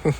Good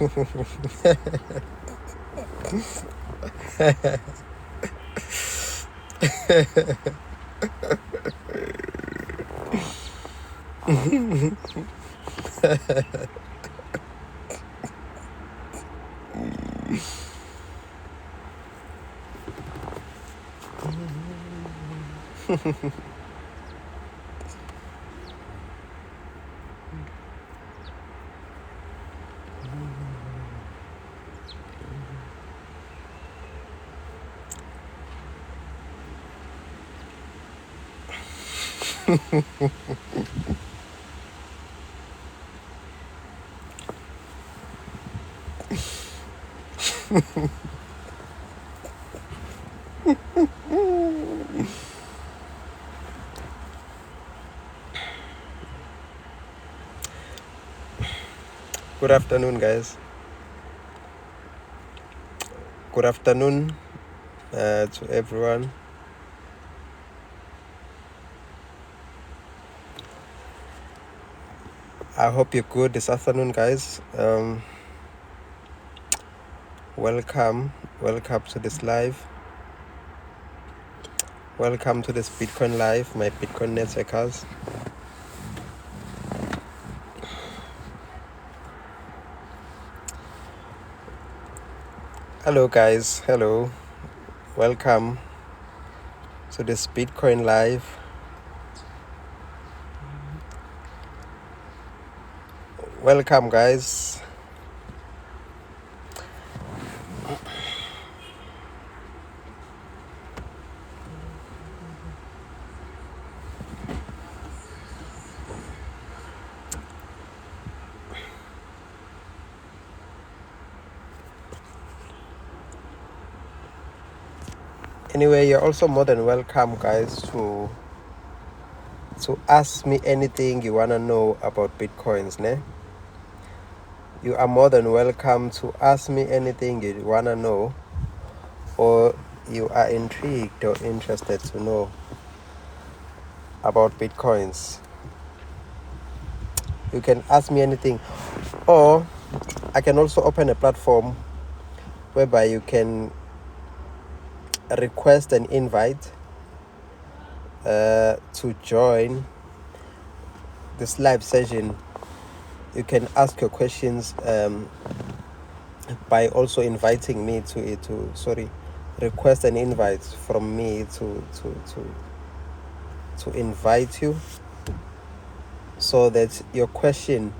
afternoon, guys. Good afternoon to everyone. I hope you're good this afternoon, guys. Welcome to this live. Welcome to this Bitcoin live, my Bitcoin networkers. Hello, guys. Hello. Welcome to this Bitcoin live. Welcome, guys. Anyway, you're also more than welcome, guys, to ask me anything you want to know about Bitcoins, ne? You are more than welcome to ask me anything you want to know, or you are intrigued or interested to know about Bitcoins. You can ask me anything, or I can also open a platform whereby you can request an invite to join this live session. You can ask your questions by also inviting me to request an invite from me to invite you, so that your question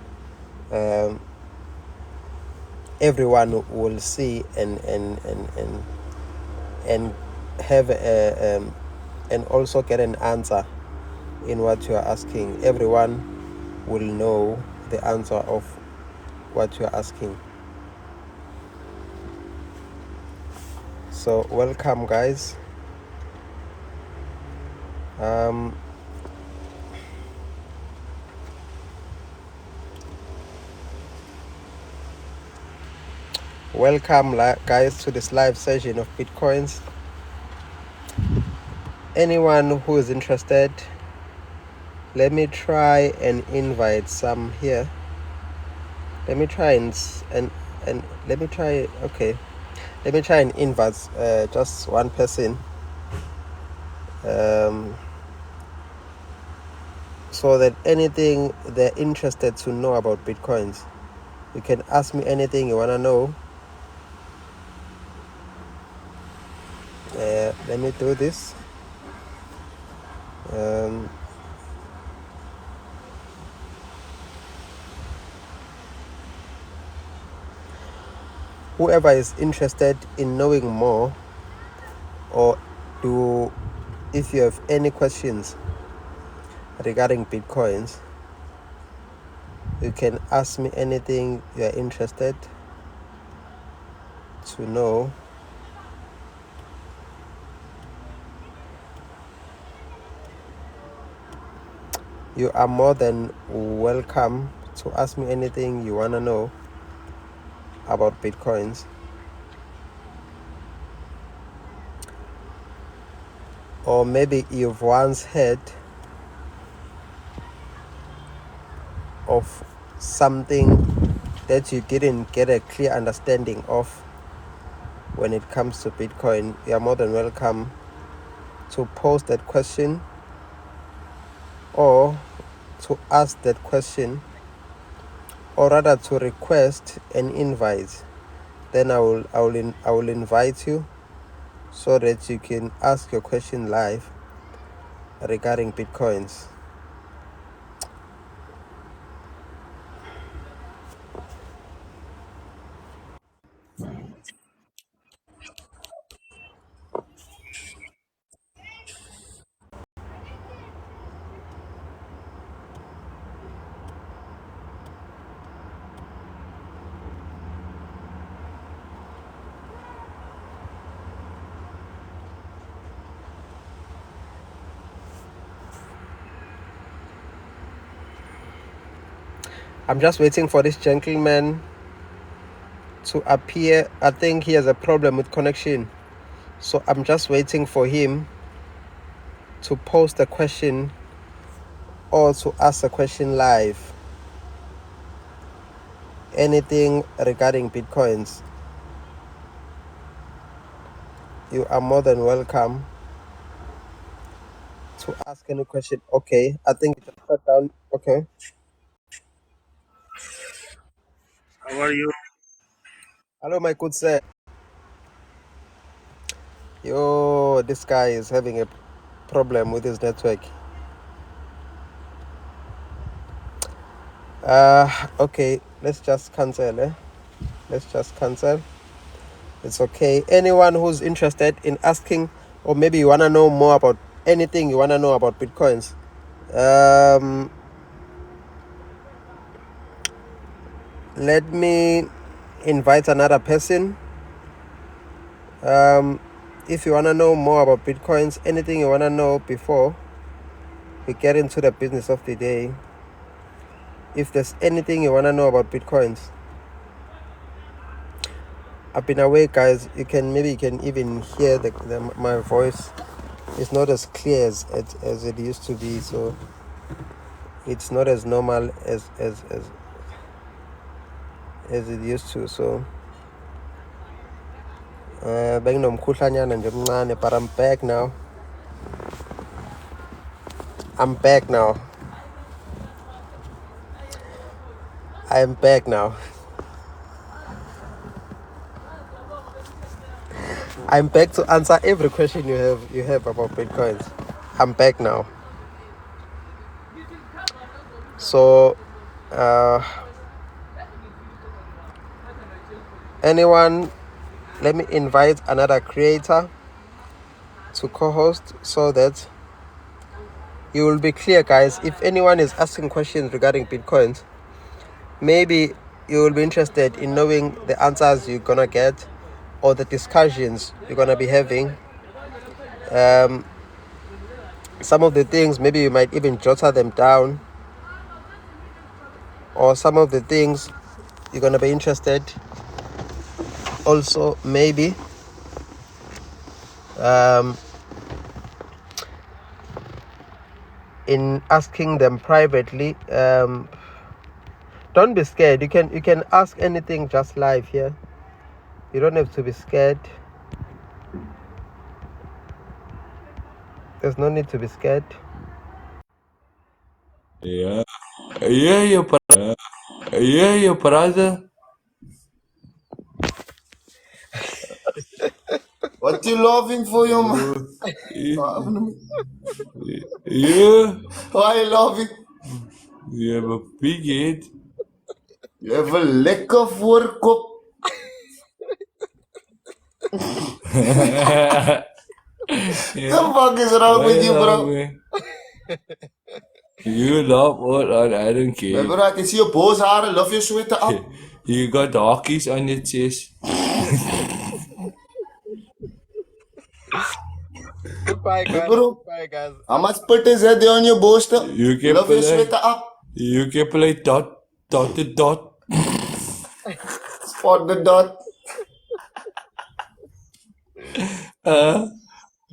everyone will see and have and also get an answer in what you are asking. Everyone will know the answer of what you are asking. So welcome, guys. Welcome, guys, to this live session of Bitcoins. Anyone who is interested, let me try and invite some here. Let me try and let me try. Okay, let me try and invite just one person, so that anything they're interested to know about Bitcoins, you can ask me anything you wanna know. Let me do this. Whoever is interested in knowing more, or if you have any questions regarding Bitcoins, you can ask me anything you are interested to know. You are more than welcome to ask me anything you want to know about Bitcoins. Or maybe you've once heard of something that you didn't get a clear understanding of when it comes to Bitcoin, you are more than welcome to post that question or to ask that question, or rather to request an invite. Then I will invite you so that you can ask your question live regarding Bitcoins. I'm just waiting for this gentleman to appear. I think he has a problem with connection, so I'm just waiting for him to post a question or to ask a question live. Anything regarding Bitcoins, you are more than welcome to ask any question. Okay, I think it's shut down. Okay. How are you? Hello, my good sir. Yo, this guy is having a problem with his network. Okay, let's just cancel. Let's just cancel. It's okay. Anyone who's interested in asking, or maybe you want to know more about anything you want to know about Bitcoins, let me invite another person. If you want to know more about Bitcoins, anything you want to know before we get into the business of the day, if there's anything you want to know about Bitcoins, I've been away, guys. You can even hear my voice. It's not as clear as it used to be, so it's not as normal as it used to. So benginomkhuhlanyana nje omncane, but I'm back now. I'm back now. I'm back to answer every question you have about Bitcoins. I'm back now. So anyone, let me invite another creator to co-host so that you will be clear, guys. If anyone is asking questions regarding Bitcoins, maybe you will be interested in knowing the answers you're gonna get or the discussions you're gonna be having. Some of the things, maybe you might even jot them down, or some of the things you're gonna be interested also maybe in asking them privately. Don't be scared. You can ask anything just live here. You don't have to be scared. There's no need to be scared. Yeah, your brother. What you laughing for, you man? Yeah, Why you laughing? you have a big head. You have a lekker voorkop. The fuck is wrong with you, bro? You laugh all on, I don't care. Remember, I can see your boss haren. Love your sweater up. You got hockeys on your chest. Goodbye, guys. Bro, Goodbye, guys. how much put is that on your boss? You can Love your play. sweater up. You can play dot. Spot the dot. Oh,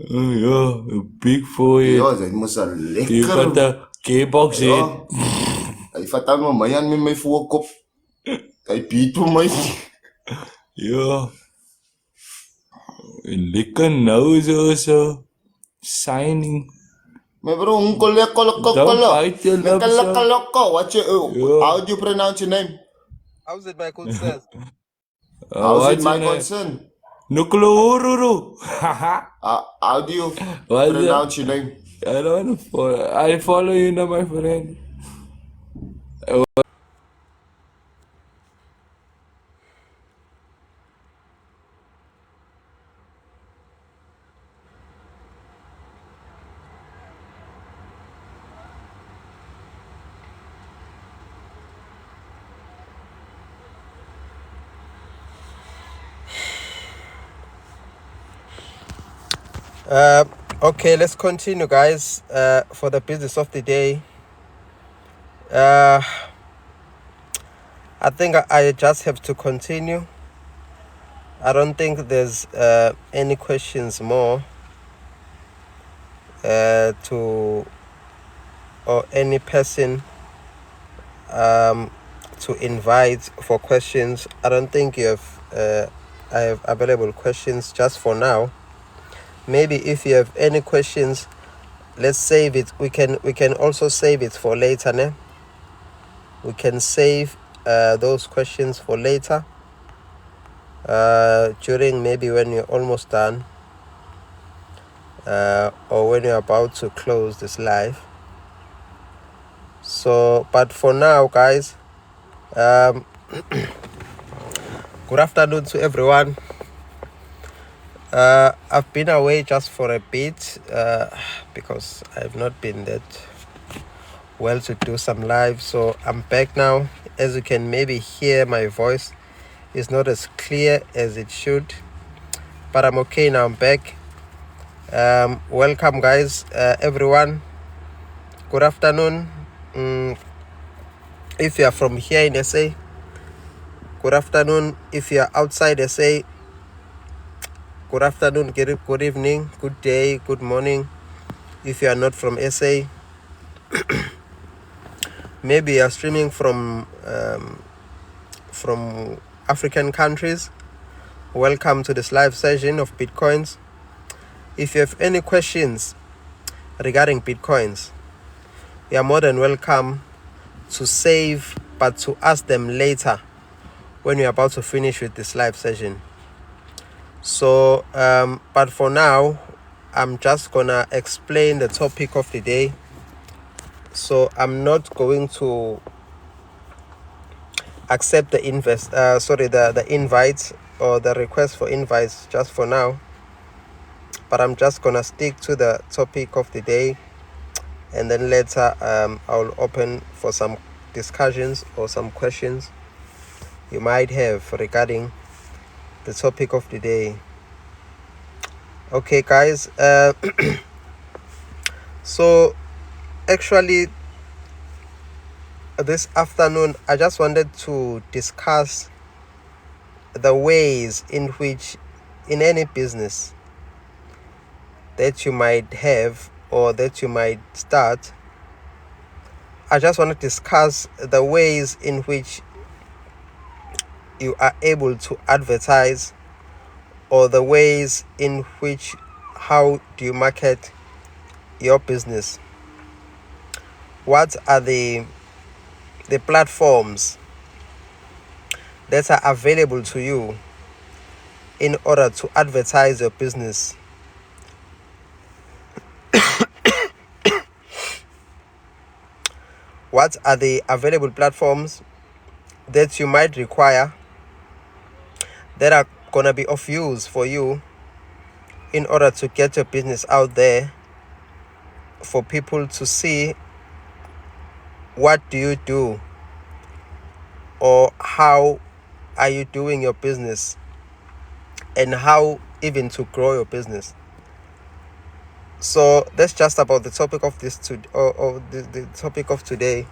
yeah, a big forehead. Yo, dat moest een You got lekker... the K-box head. Ja. Hij vat aan mijn man met mijn voorkop. Hy beat vir my. Ja. Lekker nou so. Signing. My bro, Don't bite your lips, sir. What you, Yeah. how do you pronounce your name? How's it, my good sirs? How's it What's my your name? concern? Nukulururu. How do you What's pronounce that? your name? I don't want to follow. I follow you now, my friend. Okay, let's continue, guys. For the business of the day. I think I just have to continue. I don't think there's any questions more to or any person to invite for questions. I don't think you have I have available questions just for now. Maybe if you have any questions, let's save it. We can also save it for later, ne? We can save those questions for later. During maybe when you're almost done, or when you're about to close this live. So, but for now, guys, good afternoon to everyone. I've been away just for a bit because I've not been that well to do some live, so I'm back now. As you can maybe hear, my voice is not as clear as it should, but I'm okay now. I'm back. Welcome, guys, everyone. Good afternoon. If you are from here in SA, good afternoon. If you are outside SA, good afternoon, good evening, good day, good morning. If you are not from SA, maybe you are streaming from African countries. Welcome to this live session of Bitcoins. If you have any questions regarding Bitcoins, you are more than welcome to save, but to ask them later when you're about to finish with this live session. So, but for now, I'm just gonna explain the topic of the day. So I'm not going to accept the the invites or the request for invites just for now, but I'm just gonna stick to the topic of the day, and then later I'll open for some discussions or some questions you might have regarding the topic of the day. Okay, guys. So actually, this afternoon I just wanted to discuss the ways in which, in any business that you might have or that you might start, I just want to discuss the ways in which you are able to advertise, or the ways in which, how do you market your business? What are the platforms that are available to you in order to advertise your business? What are the available platforms that you might require that are gonna be of use for you in order to get your business out there for people to see what do you do, or how are you doing your business, and how even to grow your business. So that's just about the topic of this the topic of today,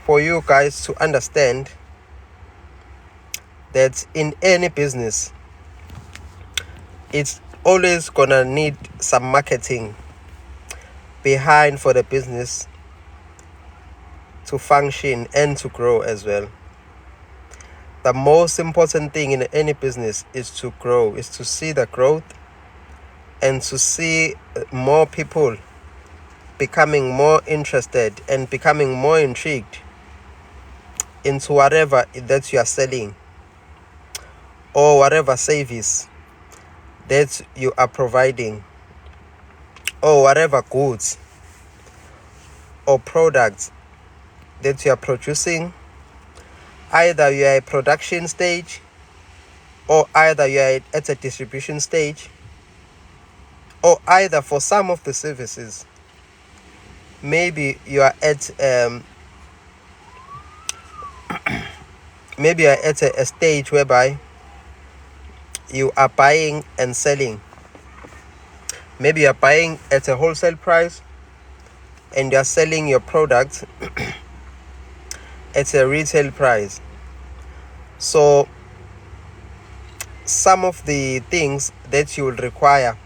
for you guys to understand that in any business, it's always gonna need some marketing behind for the business to function and to grow as well. The most important thing in any business is to grow, is to see the growth and to see more people becoming more interested and becoming more intrigued into whatever that you are selling or whatever service that you are providing or whatever goods or products that you are producing. Either you are at production stage or either you are at a distribution stage, or either for some of the services maybe you are at maybe you are at a stage whereby you are buying and selling. Maybe you are buying at a wholesale price and you are selling your product at a retail price. So some of the things that you will require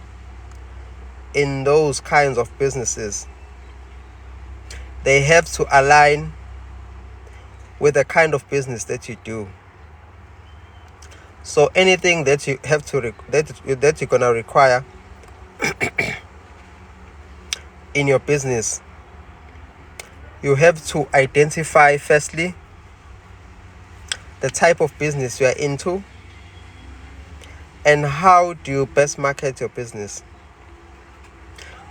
in those kinds of businesses, they have to align with the kind of business that you do. So anything that you have to that you're gonna require in your business, you have to identify firstly the type of business you are into and how do you best market your business.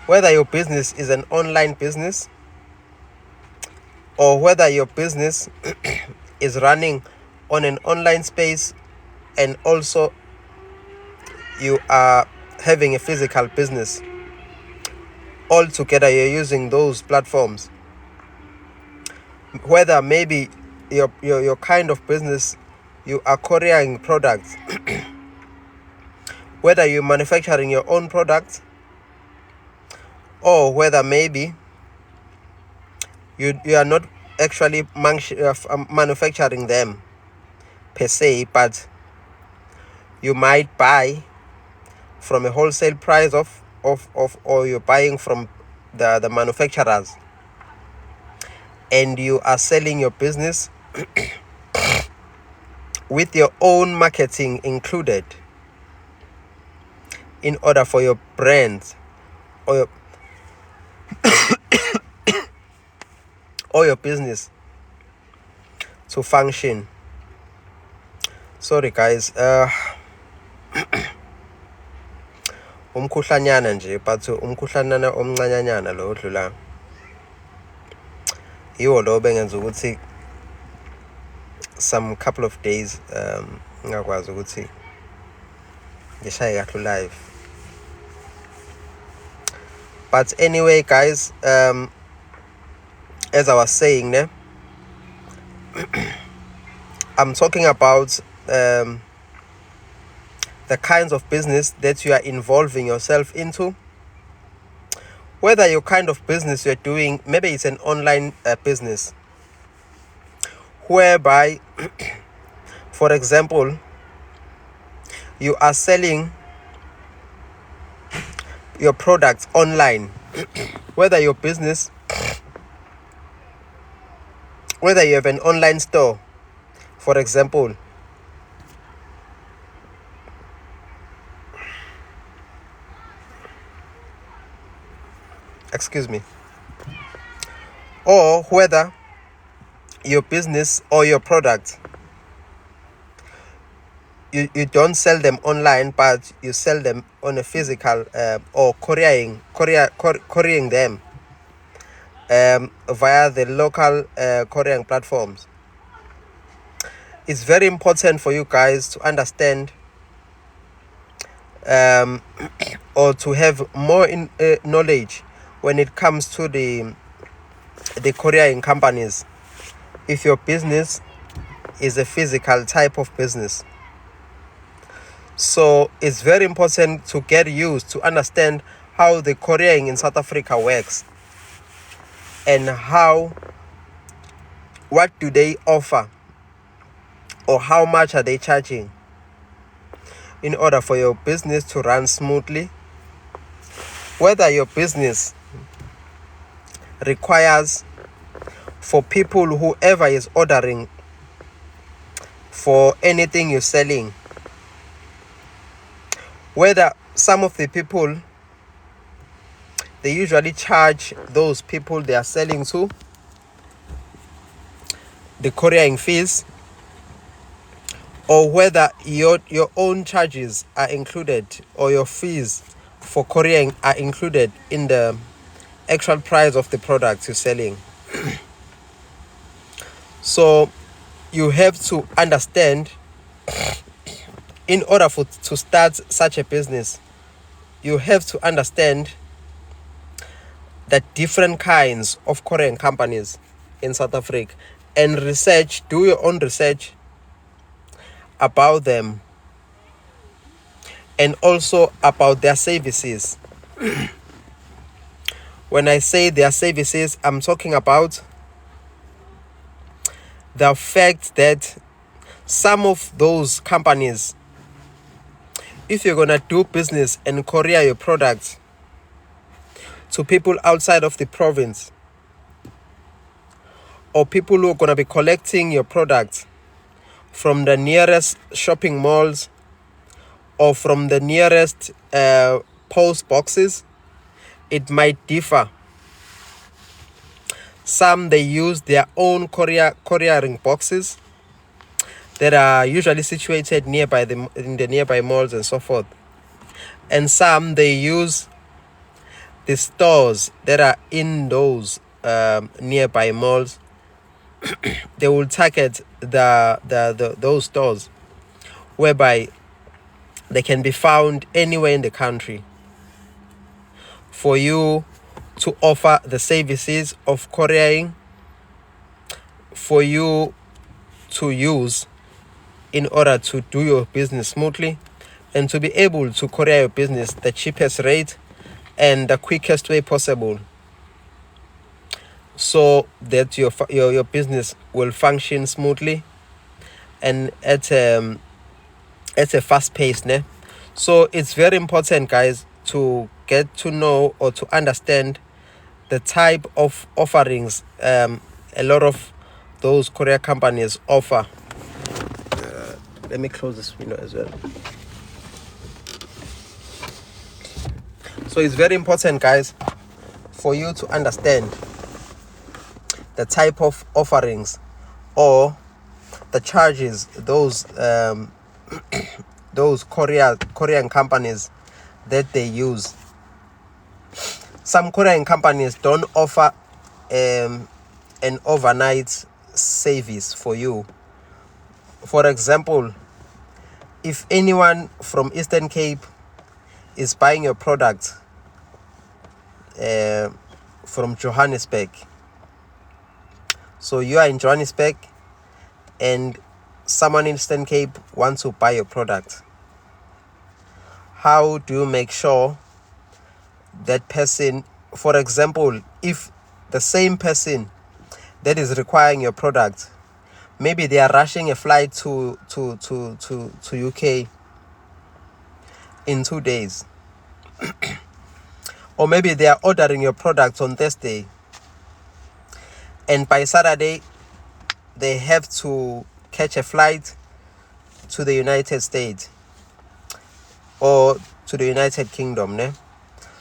Whether your business is an online business or whether your business is running on an online space and also you are having a physical business. All together you're using those platforms. Whether maybe your kind of business, you are couriering products, whether you're manufacturing your own products, or whether maybe you are not actually manufacturing them per se, but you might buy from a wholesale price or you're buying from the manufacturers and you are selling your business with your own marketing included in order for your brand or your business to function. Sorry guys, umkhuhlanyana nje, but umkhuhlanyana omncanyanyana lo odlula yiwo lo bengenza ukuthi some couple of days ngakwazi ukuthi ngishaye kahle live. But anyway guys, as I was saying, I'm talking about the kinds of business that you are involving yourself into. Whether your kind of business you're doing, maybe it's an online business whereby for example you are selling your products online. Whether your business, whether you have an online store, for example, excuse me, or whether your business or your product, you don't sell them online but you sell them on a physical or couriering them via the local couriering platforms. It's very important for you guys to understand or to have more knowledge when it comes to the couriering companies if your business is a physical type of business. So it's very important to get used to understand how the couriering in South Africa works and what do they offer or how much are they charging in order for your business to run smoothly. Whether your business requires for people, whoever is ordering for anything you're selling, whether some of the people, they usually charge those people they are selling to the couriering fees, or whether your own charges are included, or your fees for couriering are included in the actual price of the product you're selling. So you have to understand, in order to start such a business, you have to understand the different kinds of couriering companies in South Africa, and do your own research about them, and also about their services. When I say their services, I'm talking about the fact that some of those companies, if you're gonna do business and courier your products to people outside of the province, or people who are gonna be collecting your products from the nearest shopping malls or from the nearest post boxes, it might differ. Some, they use their own couriering boxes that are usually situated nearby in the nearby malls and so forth. And some, they use the stores that are in those nearby malls. They will target those stores, whereby they can be found anywhere in the country, for you to offer the services of couriering, for you to use in order to do your business smoothly, and to be able to courier your business the cheapest rate and the quickest way possible, so that your business will function smoothly and at a fast pace. So it's very important, guys, to get to know or to understand the type of offerings a lot of those courier companies offer. Let me close this window as well. So it's very important, guys, for you to understand the type of offerings or the charges those couriering companies that they use. Some couriering companies don't offer an overnight service for you. For example, if anyone from Eastern Cape is buying your product from Johannesburg, so you are in Johannesburg and someone in Eastern Cape wants to buy your product, how do you make sure that person, for example, if the same person that is requiring your product, maybe they are rushing a flight to UK in 2 days, or maybe they are ordering your product on Thursday, and by Saturday they have to catch a flight to the United States or to the United Kingdom,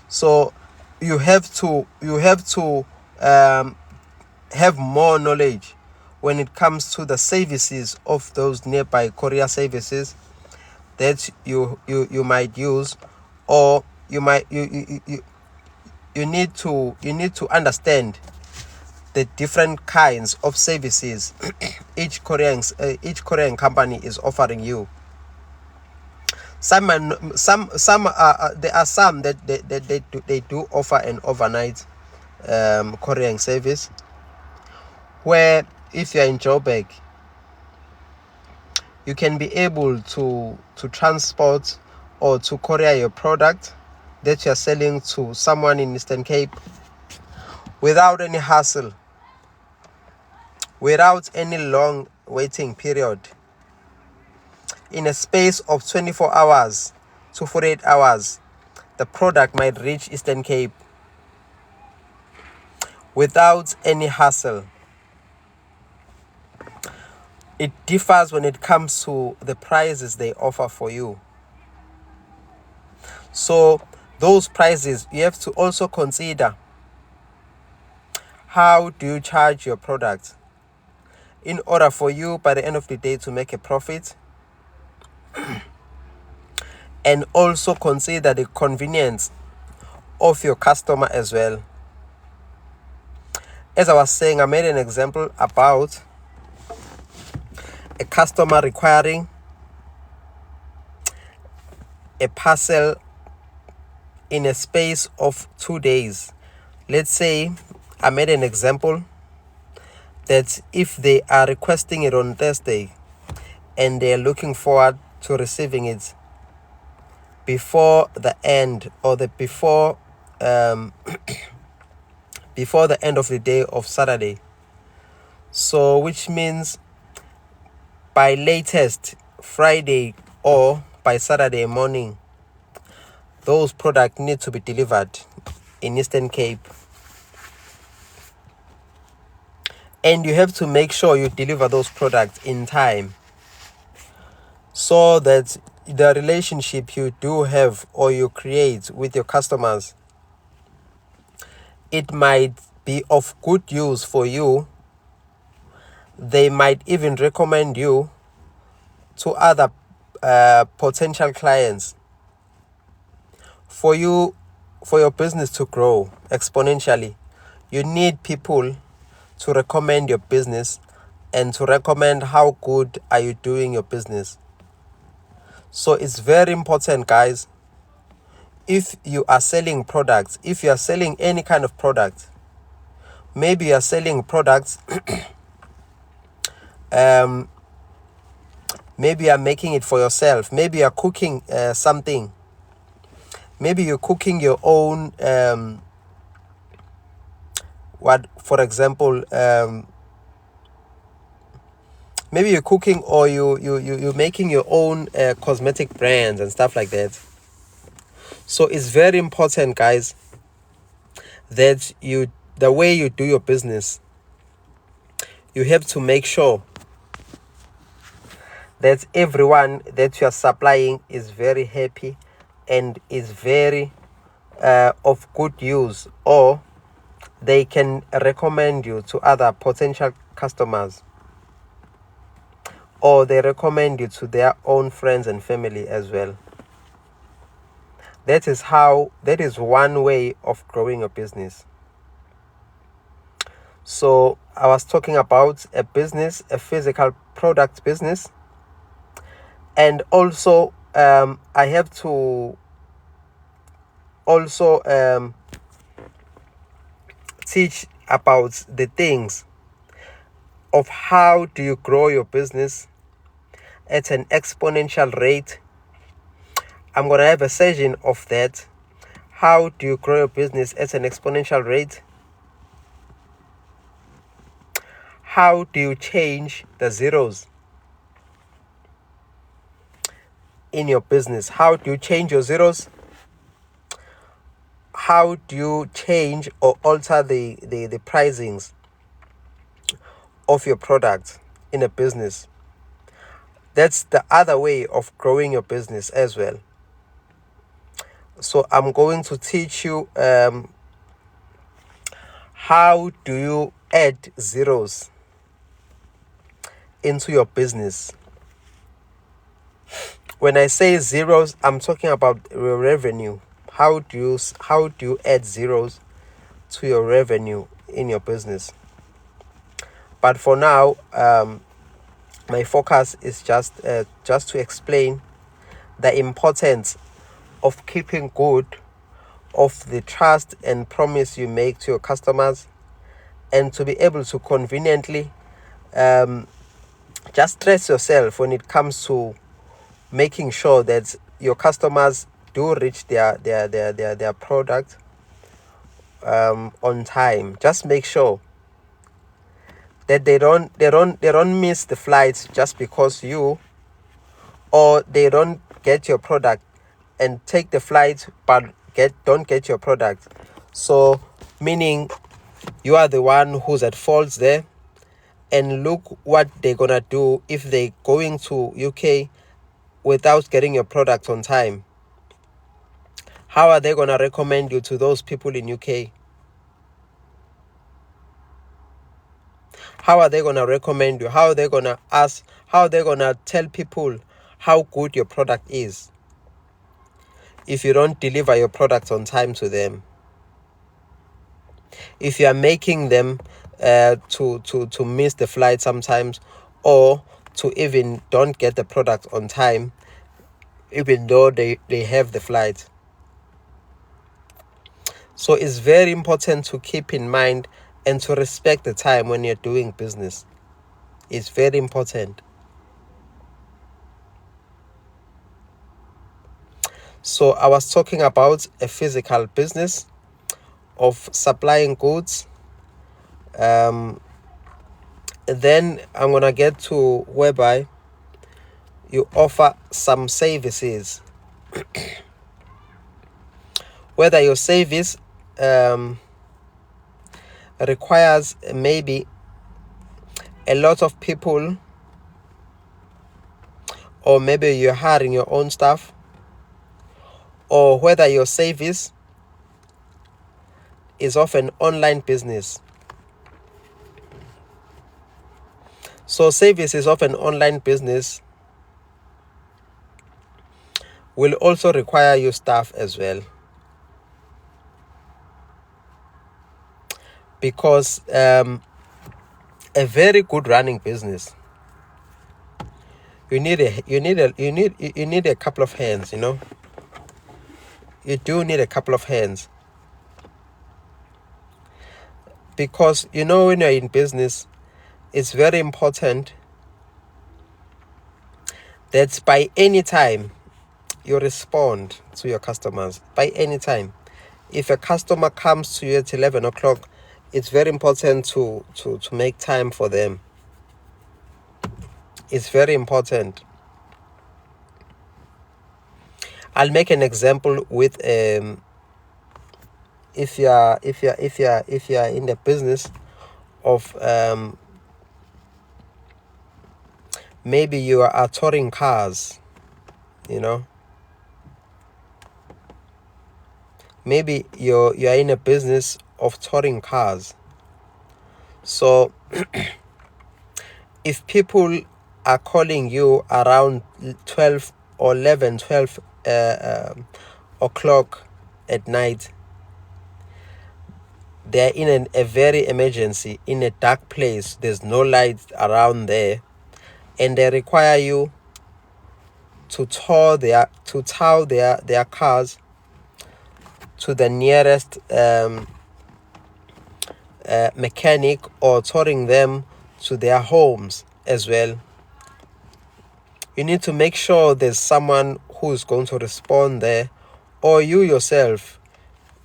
so you have to have more knowledge when it comes to the services of those nearby courier services that you might use, or you need to understand the different kinds of services each couriering company is offering you. There are some that they do offer an overnight couriering service, where if you're in Joburg, you can be able to transport or to courier your product that you're selling to someone in Eastern Cape without any hassle, without any long waiting period. In a space of 24 hours to 48 hours, the product might reach Eastern Cape without any hassle. it differs when it comes to the prices they offer for you. So those prices, you have to also consider, how do you charge your product in order for you by the end of the day to make a profit, and also consider the convenience of your customer as well. As I was saying, I made an example about a customer requiring a parcel in a space of 2 days. Let's say I made an example that if they are requesting it on Thursday and they are looking forward to receiving it before the end or before the end of the day of Saturday. So which means by latest Friday or by Saturday morning, those products need to be delivered in Eastern Cape. And you have to make sure you deliver those products in time, so that the relationship you do have or you create with your customers, it might be of good use for you. They might even recommend you to other potential clients. For your business to grow exponentially, you need people to recommend your business and to recommend how good are you doing your business. So it's very important, guys. If you are selling products, if you are selling any kind of product, maybe you are selling products maybe you are making it for yourself, maybe you are cooking something, maybe you're cooking your own for example, maybe you're cooking or you're making your own cosmetic brands and stuff like that. So it's very important, guys, that the way you do your business, you have to make sure that everyone that you are supplying is very happy and is very of good use, or they can recommend you to other potential customers, or they recommend you to their own friends and family as well. That is one way of growing your business. So I was talking about a business, a physical product business, and also I have to also teach about the things of how do you grow your business at an exponential rate. I'm going to have a session of that. How do you grow your business at an exponential rate? How do you change the zeros in your business? How do you change your zeros? How do you change or alter the pricings of your product in a business? That's the other way of growing your business as well. So I'm going to teach you how do you add zeros into your business. When I say zeros, I'm talking about your revenue. How do you add zeros to your revenue in your business? But for now, my focus is just to explain the importance of keeping good of the trust and promise you make to your customers, and to be able to conveniently just stress yourself when it comes to making sure that your customers do reach their product on time. Just make sure that they don't miss the flights just because or they don't get your product and take the flight but don't get your product. So meaning you are the one who's at fault there, and look what they're gonna do if they're going to UK without getting your product on time. How are they gonna recommend you to those people in UK? How are they gonna recommend you? How are they gonna ask? How are they gonna tell people how good your product is if you don't deliver your product on time to them? If you are making them to miss the flight sometimes, or to even don't get the product on time even though they have the flight. So it's very important to keep in mind and to respect the time when you're doing business. It's very important. So I was talking about a physical business of supplying goods. Then I'm gonna get to whereby you offer some services. Whether your service requires maybe a lot of people, or maybe you're hiring your own staff, or whether your service is of an online business. So services of an online business will also require your staff as well, because a very good running business, you need a couple of hands. You do need a couple of hands, because when you're in business, it's very important that by any time you respond to your customers. By any time. If a customer comes to you at 11 o'clock, it's very important to make time for them. It's very important. I'll make an example with if you are in the business of maybe you are touring cars, maybe you're in a business of touring cars. So if people are calling you around 12 or 11, 12 o'clock at night, they're in a very emergency, in a dark place, there's no light around there, and they require you to tow their cars to the nearest mechanic, or towing them to their homes as well. You need to make sure there's someone who is going to respond there, or you yourself,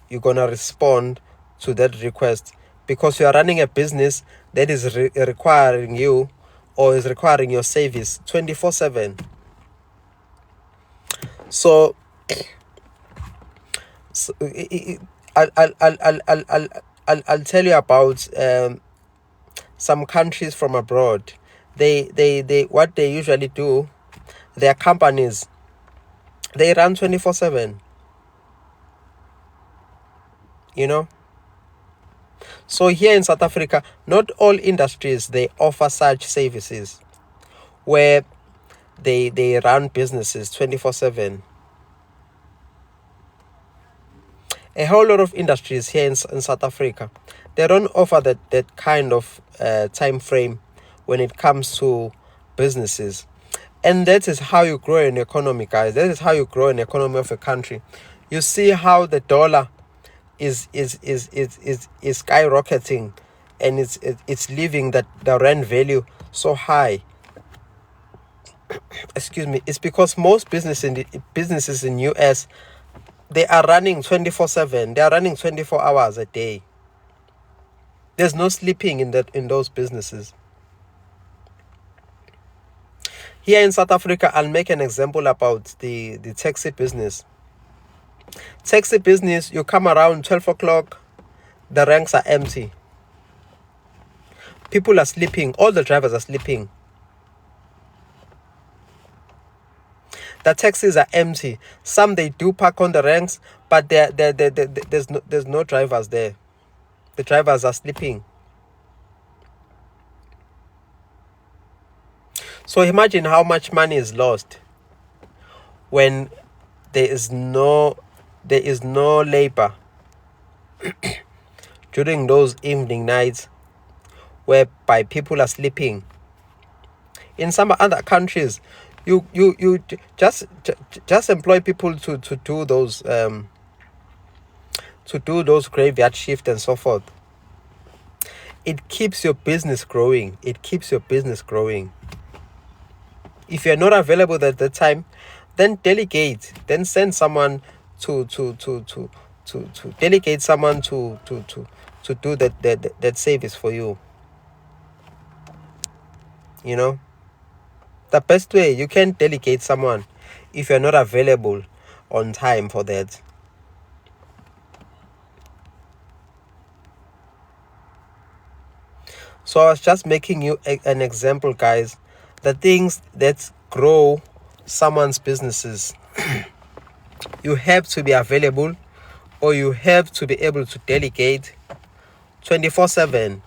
you're going to respond to that request, because you are running a business that is requiring you, or is requiring your service 24/7. So I'll tell you about some countries from abroad. They what they usually do, their companies, they run 24/7. So here in South Africa, not all industries, they offer such services where they run businesses 24/7. A whole lot of industries here in South Africa, they don't offer that kind of time frame when it comes to businesses. And that is how you grow an economy, guys. That is how you grow an economy of a country. You see how the dollar is skyrocketing, and it's leaving the rand value so high. Excuse me. It's because most businesses in US, they are running 24/7. They are running 24 hours a day. There's no sleeping in those businesses. Here in South Africa, I'll make an example about the taxi business. Taxi business, you come around 12 o'clock, the ranks are empty. People are sleeping. All the drivers are sleeping. The taxis are empty. Some they do park on the ranks, but there's no drivers there. The drivers are sleeping. So imagine how much money is lost when there is no labor during those evening nights whereby people are sleeping. In some other countries, you just employ people to do those graveyard shift and so forth. It keeps your business growing. If you're not available at the time, then delegate. Then send someone to delegate someone to do that service for you. You know, the best way, you can delegate someone if you're not available on time for that. So I was just making you an example, guys. The things that grow someone's businesses, you have to be available, or you have to be able to delegate 24/7.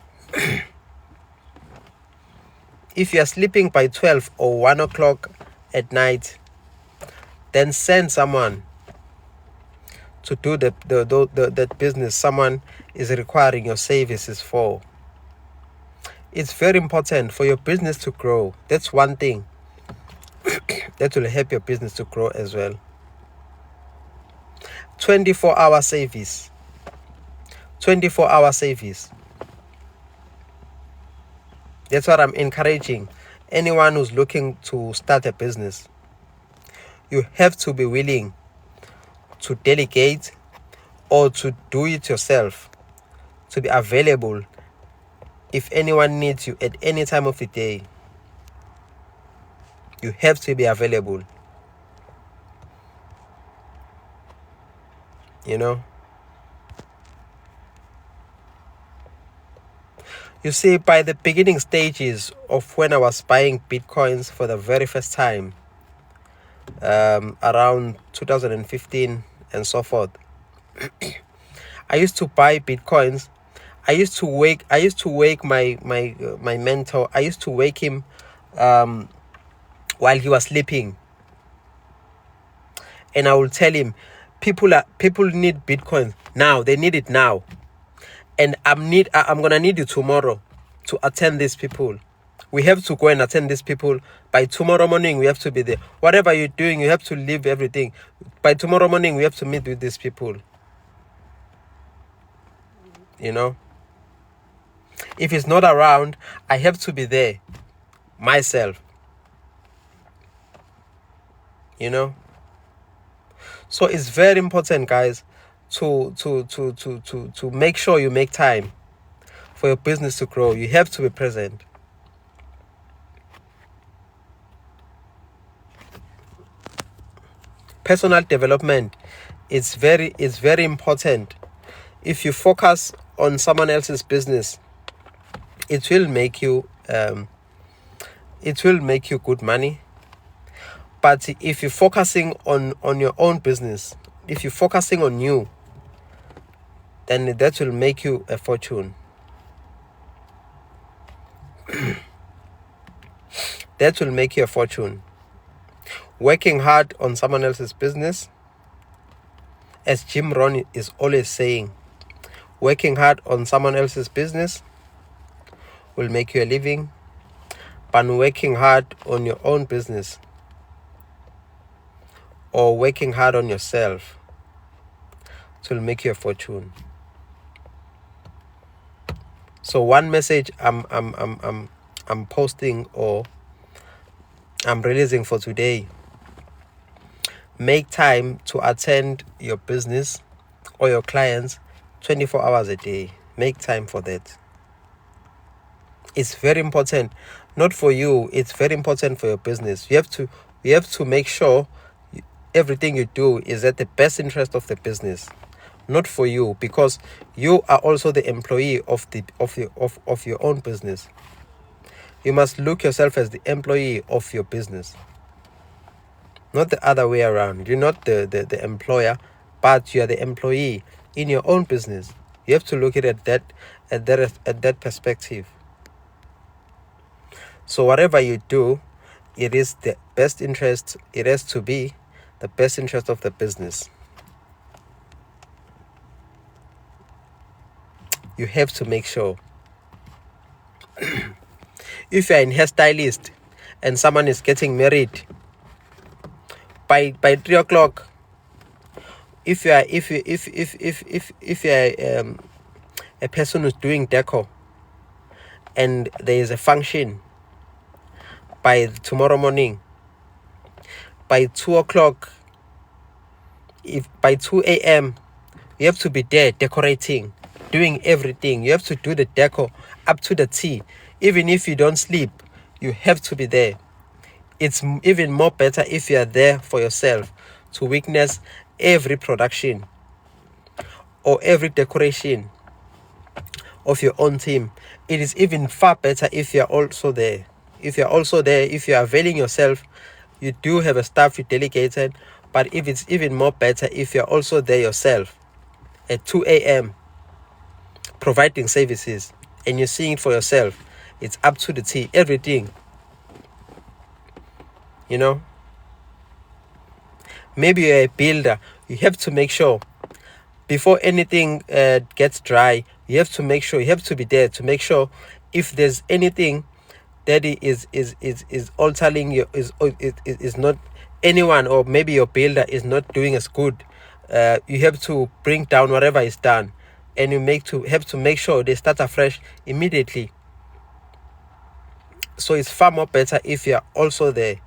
If you are sleeping by 12 or 1 o'clock at night, then send someone to do that business someone is requiring your services for. It's very important for your business to grow. That's one thing that will help your business to grow as well. 24-hour service. 24-hour service. That's what I'm encouraging anyone who's looking to start a business. You have to be willing to delegate or to do it yourself, to be available if anyone needs you at any time of the day. You have to be available. You know? You see, by the beginning stages of when I was buying Bitcoins for the very first time, around 2015 and so forth, I used to buy Bitcoins. I used to wake my mentor. I used to wake him while he was sleeping, and I will tell him, people need Bitcoin now. They need it now, and I'm gonna need you tomorrow to attend these people. We have to go and attend these people by tomorrow morning. We have to be there. Whatever you're doing, you have to leave everything. By tomorrow morning, we have to meet with these people. You know, if he's not around, I have to be there myself. You know, so it's very important, guys, to make sure you make time for your business to grow. You have to be present. Personal development is very important. If you focus on someone else's business, it will make you good money. But if you're focusing on your own business, if you're focusing on you, then that will make you a fortune. That will make you a fortune. Working hard on someone else's business, as Jim Rohn is always saying, working hard on someone else's business will make you a living, but working hard on your own business or working hard on yourself, it will make you a fortune. So one message I'm posting, or I'm releasing for today: make time to attend your business or your clients 24 hours a day. Make time for that. It's very important, not for you, it's very important for your business. You have to make sure everything you do is at the best interest of the business, not for you, because you are also the employee of your own business. You must look yourself as the employee of your business, not the other way around. You're not the employer, but you are the employee in your own business. You have to look at it at that perspective. So whatever you do, it is the best interest. It has to be the best interest of the business. You have to make sure. If you're an hairstylist and someone is getting married by 3 o'clock, if you're a person who's doing decor and there is a function by tomorrow morning, by 2 o'clock, if by 2 a.m. you have to be there decorating, doing everything. You have to do the decor up to the T. Even if you don't sleep, you have to be there. It's even more better if you are there for yourself to witness every production or every decoration of your own team. It is even far better if you are also there. If you are availing yourself, you do have a staff you delegated, but if it's even more better if you're also there yourself at 2 a.m. providing services and you're seeing it for yourself. It's up to the T, everything. You know, maybe you're a builder. You have to make sure before anything gets dry, you have to be there to make sure if there's anything that is altering your is not anyone, or maybe your builder is not doing as good. You have to bring down whatever is done, and you have to make sure they start afresh immediately. So it's far more better if you are also there.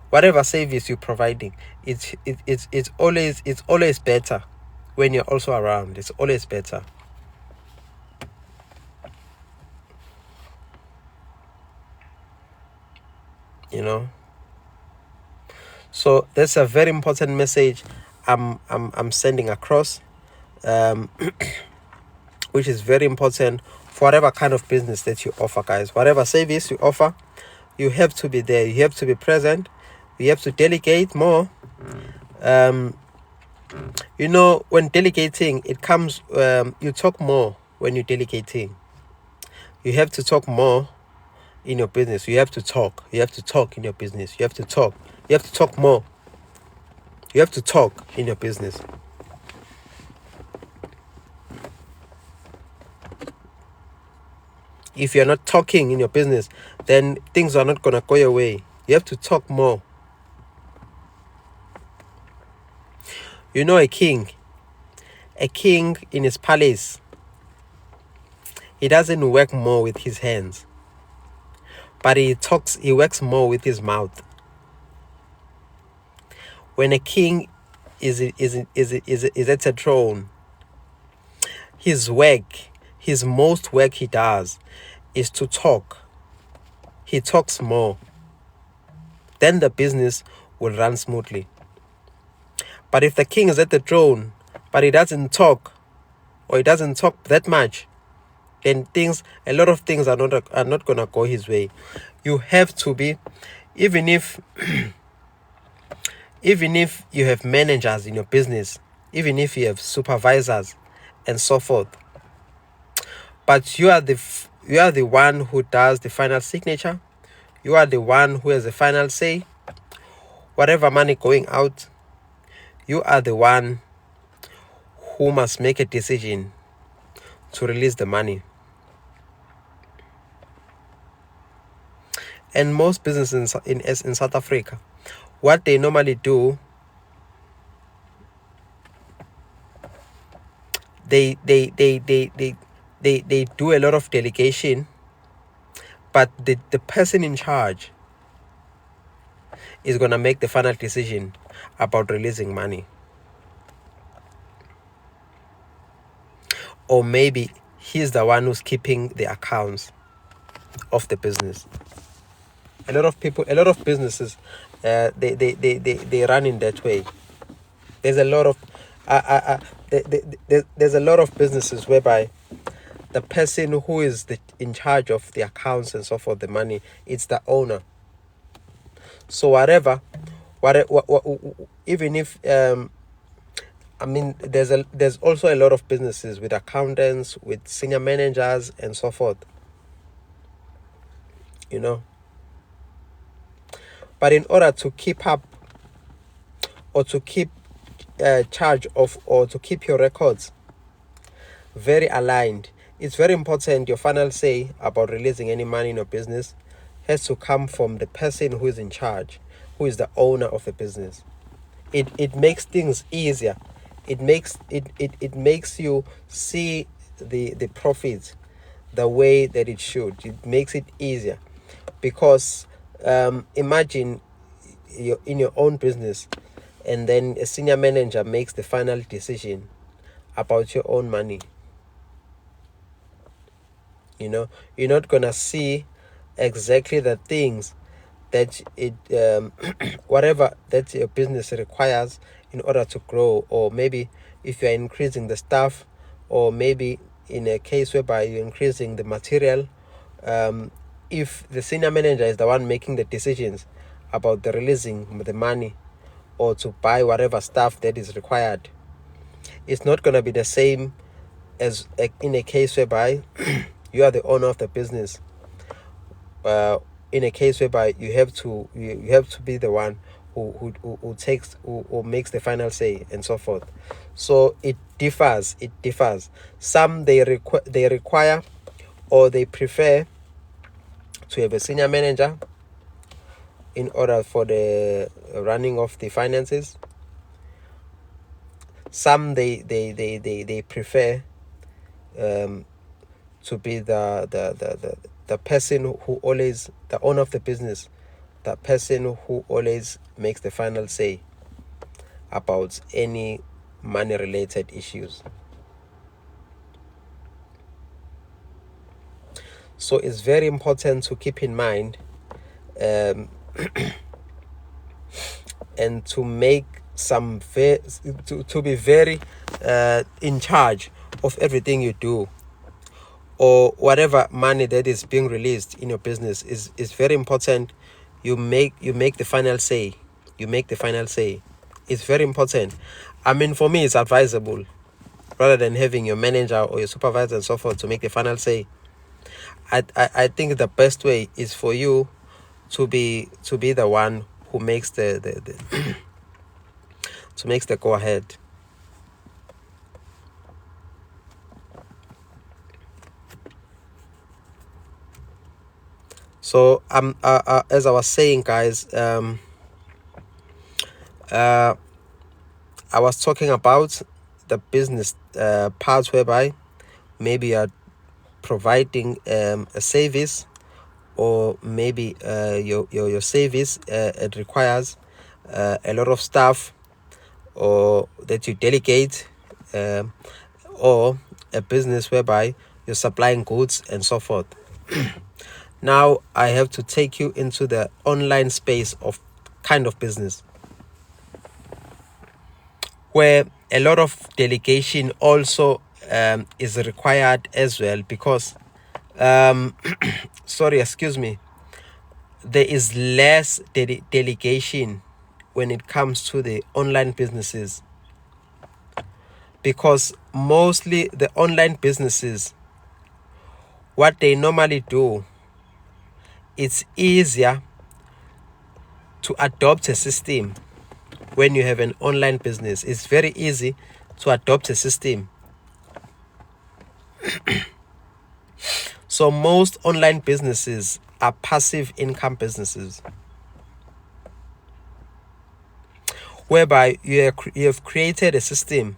Whatever service you're providing, it's always better when you're also around. It's always better. You know. So that's a very important message I'm sending across, which is very important for whatever kind of business that you offer, guys. Whatever service you offer, you have to be there. You have to be present. You have to delegate more. You know, when delegating, it comes, you talk more when you're delegating. You have to talk more in your business. You have to talk. You have to talk in your business. You have to talk. You have to talk more. You have to talk in your business. If you're not talking in your business, then things are not going to go your way. You have to talk more. You know, a king in his palace, he doesn't work more with his hands, but he works more with his mouth. When a king is at a throne, his most work he does is to talk. He talks more. Then the business will run smoothly. But if the king is at the throne, but he doesn't talk, or he doesn't talk that much, then a lot of things are not gonna go his way. You have to be, even if you have managers in your business, even if you have supervisors and so forth, but you are the one who does the final signature. You are the one who has the final say. Whatever money going out, you are the one who must make a decision to release the money. And most businesses in South Africa, what they normally do, they do a lot of delegation, but the person in charge is going to make the final decision about releasing money. Or maybe he's the one who's keeping the accounts of the business. A lot of businesses, they run in that way. There's a lot of there's a lot of businesses whereby the person who is in charge of the accounts and so forth, the money, it's the owner. So whatever, even if I mean, there's also a lot of businesses with accountants, with senior managers, and so forth. You know. But in order to keep up, or to keep charge of, or to keep your records very aligned, it's very important your final say about releasing any money in your business has to come from the person who is in charge, who is the owner of the business. It makes things easier. It makes you see the profits the way that it should. It makes it easier, because imagine you're in your own business, and then a senior manager makes the final decision about your own money. You know, you're not gonna see exactly the things that it whatever that your business requires in order to grow, or maybe if you're increasing the staff, or maybe in a case whereby you're increasing the material, if the senior manager is the one making the decisions about the releasing the money or to buy whatever stuff that is required, it's not going to be the same as in a case whereby you are the owner of the business. In a case whereby you have to be the one who makes the final say and so forth. So it differs. Some they require or they prefer to have a senior manager in order for the running of the finances. Some they prefer to be the person who always, the owner of the business, the person who always makes the final say about any money related issues. So it's very important to keep in mind and to make to be very in charge of everything you do, or whatever money that is being released in your business is very important. You make the final say. It's very important. I mean, for me, it's advisable, rather than having your manager or your supervisor and so forth to make the final say. I think the best way is for you to be the one who makes the to makes the go ahead. So as I was saying, guys, I was talking about the business parts whereby maybe you are providing a service, or maybe your service it requires a lot of staff, or that you delegate, or a business whereby you're supplying goods and so forth. Now I have to take you into the online space of kind of business, where a lot of delegation also is required as well, because sorry, excuse me, there is less delegation when it comes to the online businesses, because mostly the online businesses, what they normally do, it's easier to adopt a system. When you have an online business, it's very easy to adopt a system. So most online businesses are passive income businesses, whereby you have created a system.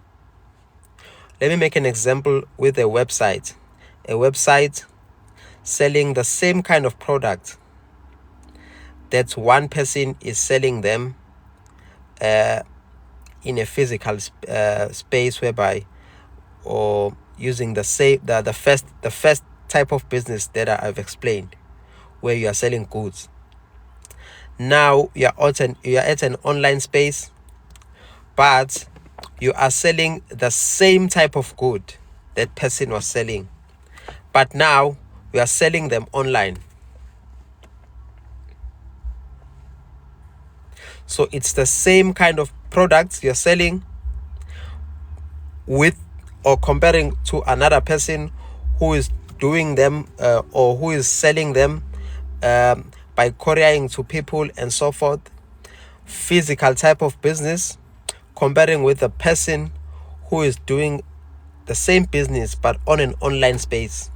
Let me make an example with a website selling the same kind of product that one person is selling them in a physical space, whereby, or using the first type of business that I've explained, where you are selling goods. Now you are at an online space, but you are selling the same type of good that person was selling, but now we are selling them online. So it's the same kind of products you're selling with or comparing to another person who is doing them or who is selling them by couriering to people and so forth. Physical type of business comparing with the person who is doing the same business but on an online space.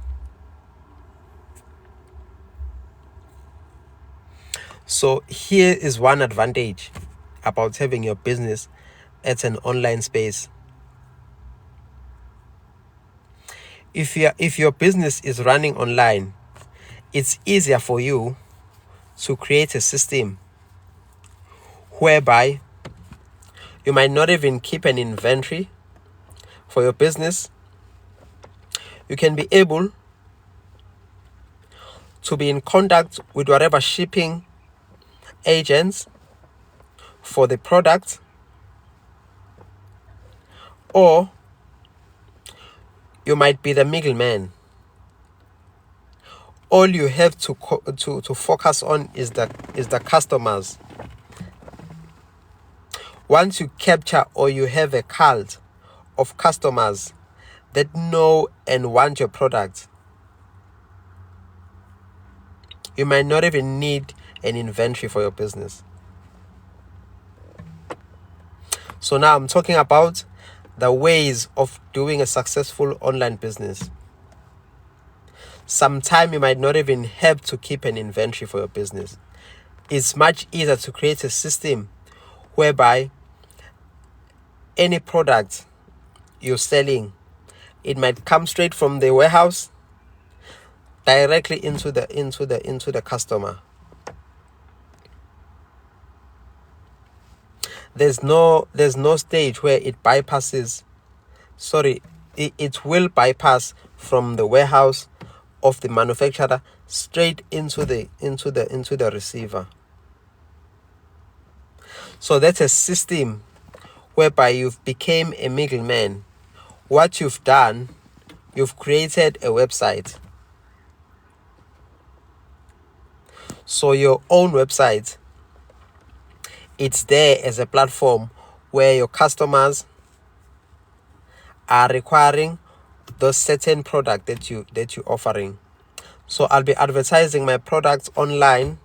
So here is one advantage about having your business at an online space. If your business is running online, it's easier for you to create a system whereby you might not even keep an inventory for your business. You can be able to be in contact with whatever shipping agents for the product, or you might be the middleman. All you have to focus on is the customers. Once you capture or you have a cult of customers that know and want your product, you might not even need an inventory for your business. So now I'm talking about the ways of doing a successful online business. Sometimes you might not even have to keep an inventory for your business. It's much easier to create a system whereby any product you're selling, it might come straight from the warehouse directly into the customer. There's no stage where it bypasses. It will bypass from the warehouse of the manufacturer straight into the receiver. So that's a system whereby you've became a middleman. What you've done, you've created a website. So your own website, it's there as a platform where your customers are requiring those certain product that you're offering. So I'll be advertising my products online,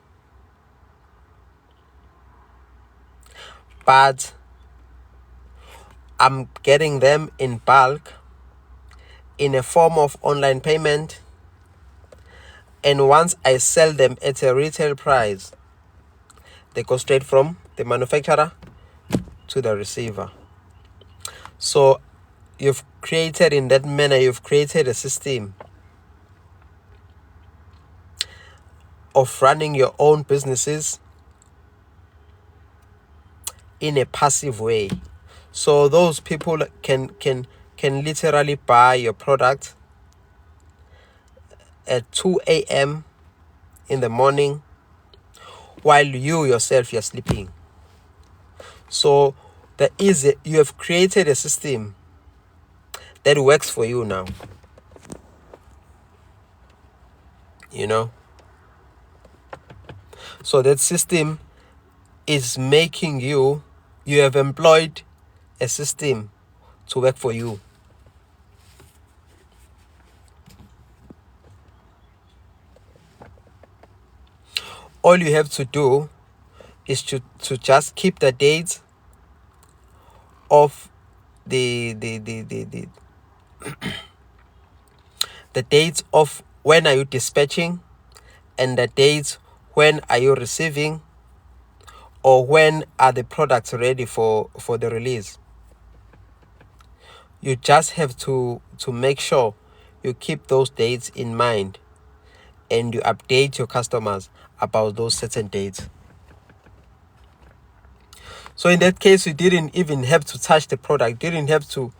but I'm getting them in bulk in a form of online payment, and once I sell them at a retail price, they go straight from the manufacturer to the receiver. So you've created a system of running your own businesses in a passive way. So those people can literally buy your product at 2 a.m. in the morning while you yourself you're sleeping. So you have created a system that works for you now. So that system is making you have employed a system to work for you. All you have to do is to just keep the dates of the dates of when are you dispatching, and the dates when are you receiving, or when are the products ready for the release. You just have to make sure you keep those dates in mind, and you update your customers about those certain dates. So in that case, you didn't even have to touch the product, didn't have to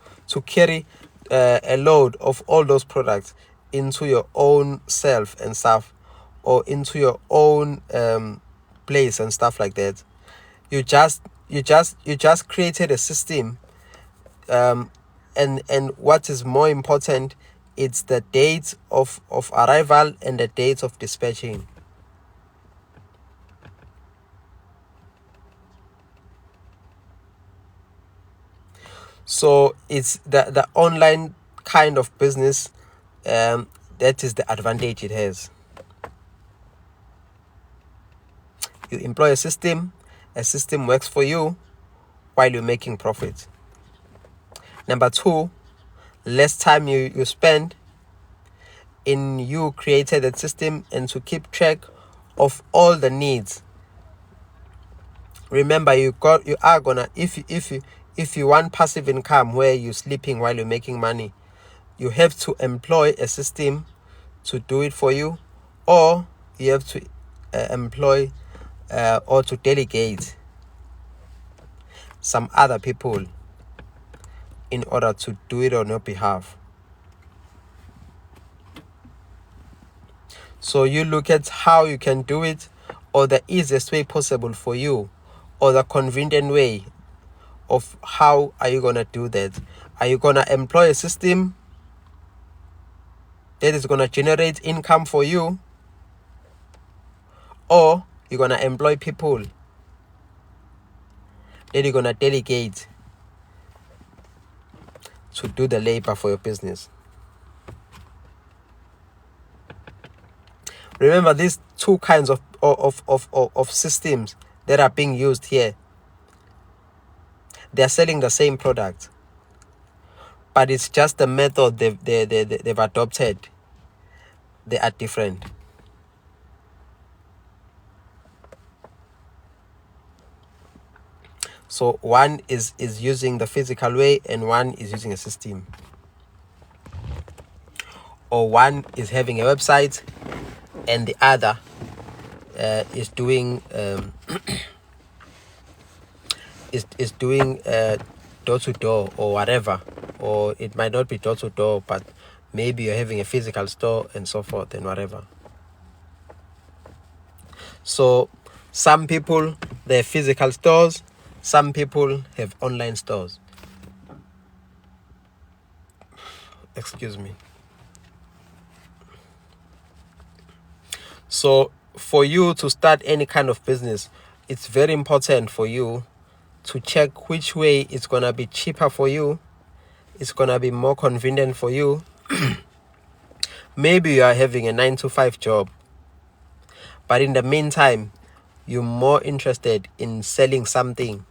carry a load of all those products into your own self and stuff, or into your own place and stuff like that. You just created a system and what is more important, it's the date of arrival and the date of dispatching. So it's the online kind of business, that is the advantage it has. You employ a system works for you while you're making profit. Number two, less time you spend in you created a system and to keep track of all the needs. Remember, you are gonna, if you want passive income where you're sleeping while you're making money, you have to employ a system to do it for you, or you have to employ or to delegate some other people in order to do it on your behalf. So you look at how you can do it, or the easiest way possible for you, or the convenient way of how are you going to do that. Are you going to employ a system that is going to generate income for you, or you're going to employ people that you're going to delegate to do the labor for your business? Remember, these two kinds of systems that are being used here, they are selling the same product, but it's just the method they've adopted. They are different. So one is using the physical way and one is using a system. Or one is having a website and the other is doing is doing door to door or whatever. Or it might not be door to door, but maybe you're having a physical store and so forth and whatever. So some people, they have physical stores, some people have online stores. Excuse me. So for you to start any kind of business, it's very important for you to check which way it's going to be cheaper for you, it's going to be more convenient for you. Maybe you are having a 9-to-5 job, but in the meantime, you're more interested in selling something.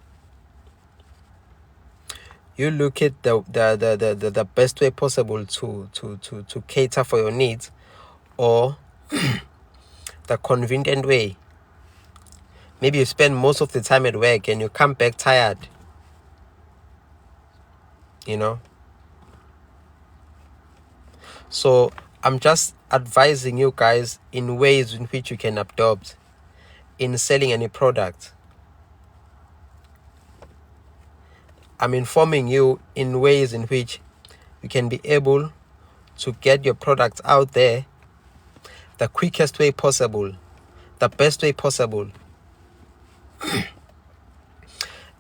You look at the best way possible to cater for your needs, or the convenient way. Maybe you spend most of the time at work and you come back tired, So I'm just advising you guys in ways in which you can adopt in selling any product. I'm informing you in ways in which you can be able to get your product out there the quickest way possible, the best way possible.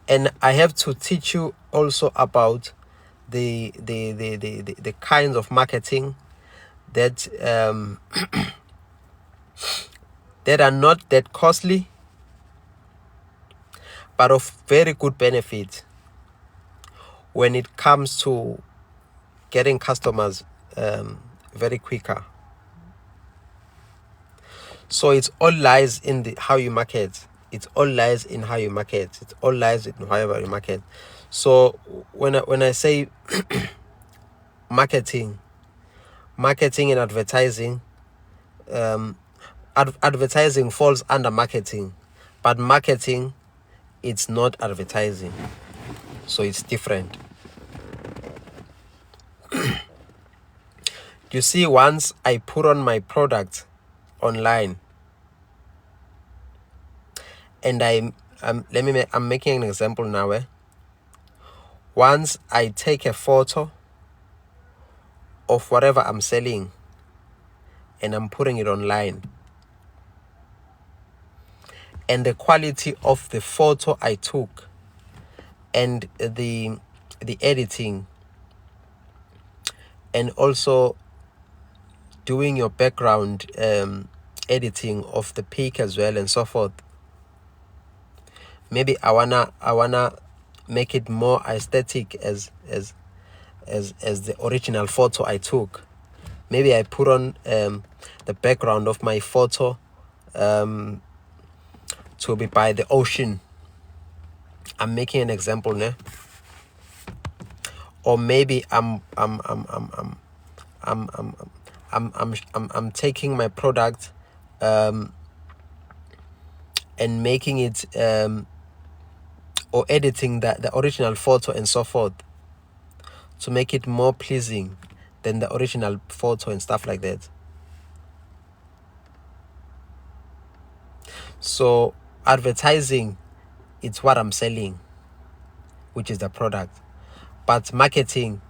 And I have to teach you also about the kinds of marketing that that are not that costly, but of very good benefit when it comes to getting customers very quicker. So it all lies in how you market. It all lies in how you market. It all lies in however you market. So when I say marketing and advertising, advertising falls under marketing, but marketing, it's not advertising. So it's different. You see, once I put on my product online, and I'm making an example now. Once I take a photo of whatever I'm selling and I'm putting it online, and the quality of the photo I took and the the editing, and also doing your background editing of the pic as well and so forth. Maybe I wanna make it more aesthetic as the original photo I took. Maybe I put on the background of my photo to be by the ocean. I'm making an example now. Or maybe I'm taking my product and making it or editing the original photo and so forth to make it more pleasing than the original photo and stuff like that. So advertising, it's what I'm selling, which is the product. But marketing,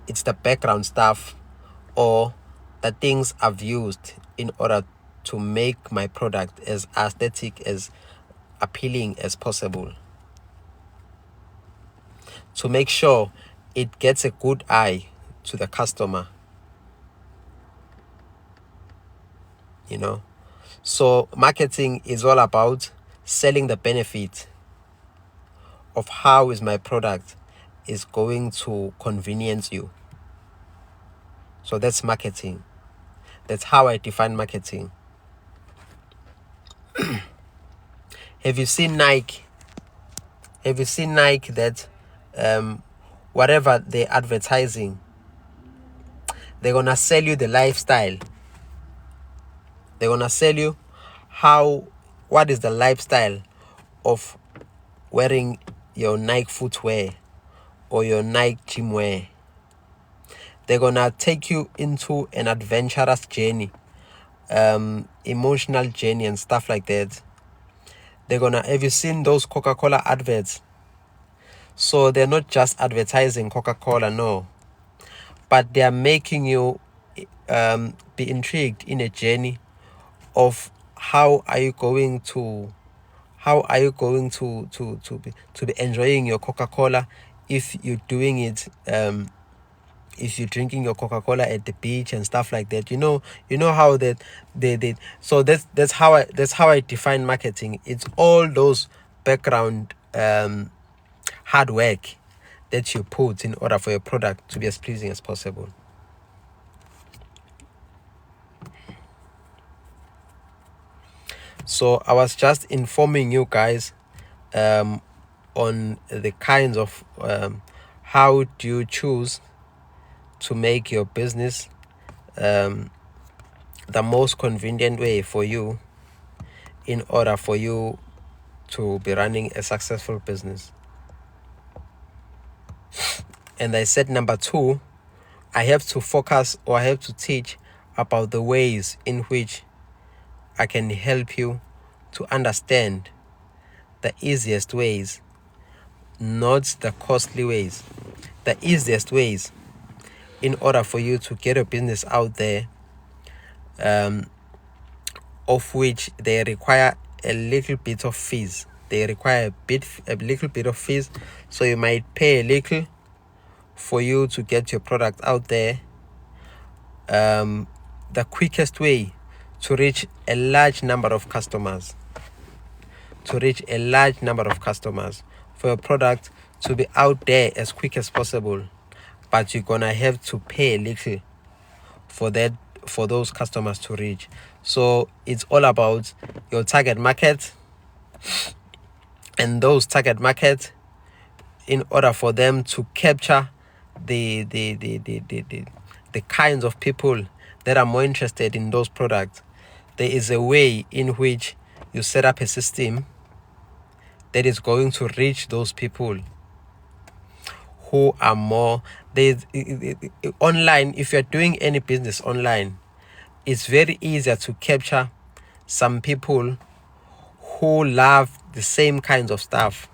it's the background stuff or the things I've used in order to make my product as aesthetic, as appealing as possible, to make sure it gets a good eye to the customer, you know. So marketing is all about selling the benefit of how is my product is going to convenience you. So that's marketing. That's how I define marketing. Have you seen Nike? Have you seen Nike that whatever they're advertising, they're gonna sell you the lifestyle. They're gonna sell you what is the lifestyle of wearing your Nike footwear or your Nike gym wear. They're gonna take you into an adventurous journey, emotional journey and stuff like that. Have you seen those Coca-Cola adverts? So they're not just advertising Coca-Cola, no, but they are making you be intrigued in a journey of how are you going to be enjoying your Coca-Cola if you're doing it if you're drinking your Coca-Cola at the beach and stuff like that. You know how that they did. So that's how I define marketing. It's all those background hard work that you put in order for your product to be as pleasing as possible. So I was just informing you guys on the kinds of how do you choose to make your business the most convenient way for you in order for you to be running a successful business. And I said number 2, I have to focus or I have to teach about the ways in which I can help you to understand the easiest ways, not the costly ways, the easiest ways in order for you to get a business out there, of which they require a little bit of fees. They require a little bit of fees, so you might pay a little for you to get your product out there. The quickest way to reach a large number of customers, for your product to be out there as quick as possible, but you're gonna have to pay a little for those customers to reach. So it's all about your target market, and those target market, in order for them to capture the kinds of people that are more interested in those products. There is a way in which you set up a system that is going to reach those people who are more online. If you're doing any business online, it's very easier to capture some people who love the same kinds of stuff.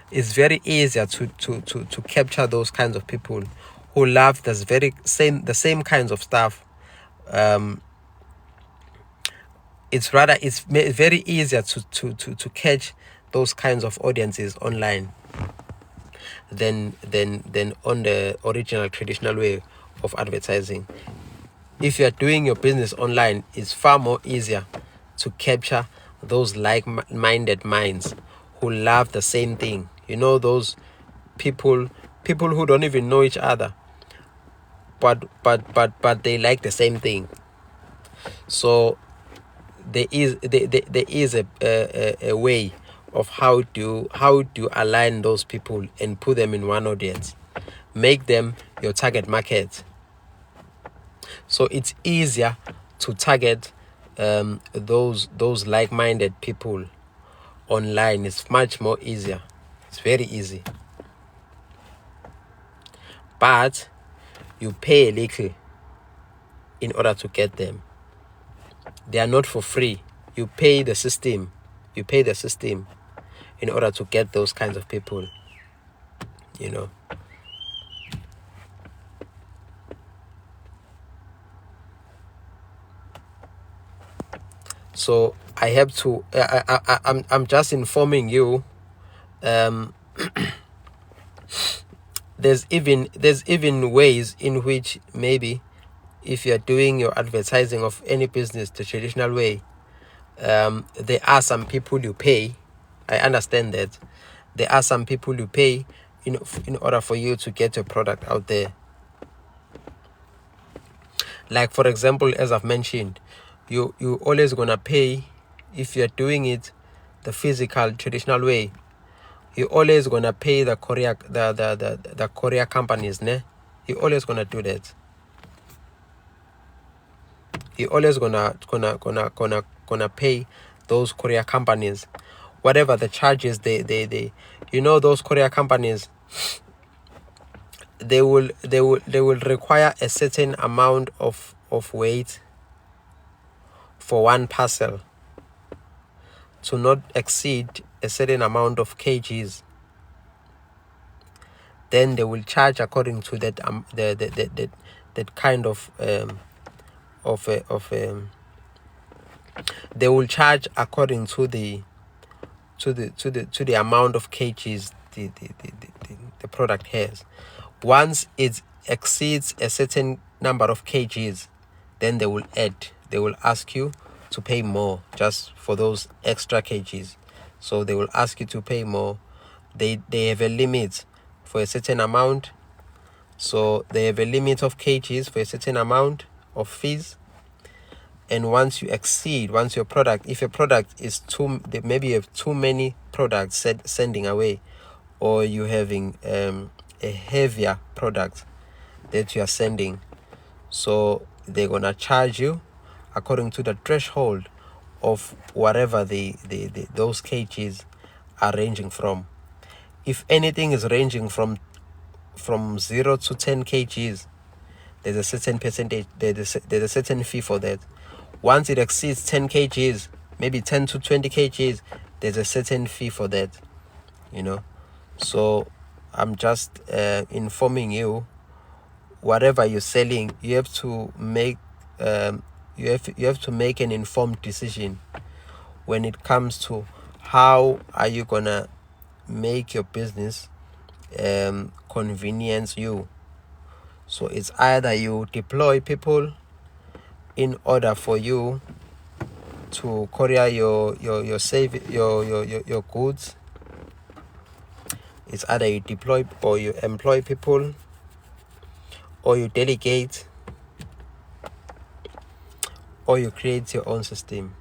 It's very easier to capture those kinds of people who love the same kinds of stuff. It's very easier to catch those kinds of audiences online. than on the original traditional way of advertising. If you are doing your business online, it's far more easier to capture those like-minded minds who love the same thing. You know, those people who don't even know each other, but they like the same thing. So there is a way of how to align those people and put them in one audience, make them your target market. So it's easier to target those like-minded people online. It's much more easier. It's very easy, but you pay a little in order to get them. They are not for free. You pay the system. You pay the system in order to get those kinds of people, you know. So I have to. I'm just informing you. There's even ways in which maybe if you're doing your advertising of any business the traditional way, there are some people you pay. I understand that there are some people you pay in order for you to get your product out there. Like, for example, as I've mentioned, you always gonna pay if you're doing it the physical traditional way. You always gonna pay the courier companies, ne? You always gonna do that. You always gonna pay those courier companies, whatever the charges they you know, those courier companies, they will require a certain amount of weight for one parcel to not exceed a certain amount of kgs. Then they will charge according to that that kind of they will charge according to the amount of kgs the product has. Once it exceeds a certain number of kgs, then they will ask you to pay more just for those extra kgs. So they will ask you to pay more. They have a limit for a certain amount. So they have a limit of kgs for a certain amount of fees. And once your product, if a product is maybe you have too many products sending away, or you having a heavier product that you are sending, so they're gonna charge you according to the threshold of whatever those kgs are ranging from. If anything is ranging from 0 to 10 kgs, there's a certain percentage, there's a certain fee for that. Once it exceeds 10 kgs, maybe 10 to 20 kgs, there's a certain fee for that, you know. So I'm just informing you, whatever you're selling, you have to make you have to make an informed decision when it comes to how are you gonna make your business convenience you. So it's either you deploy people in order for you to courier your goods. It's either you deploy or you employ people, or you delegate, or you create your own system.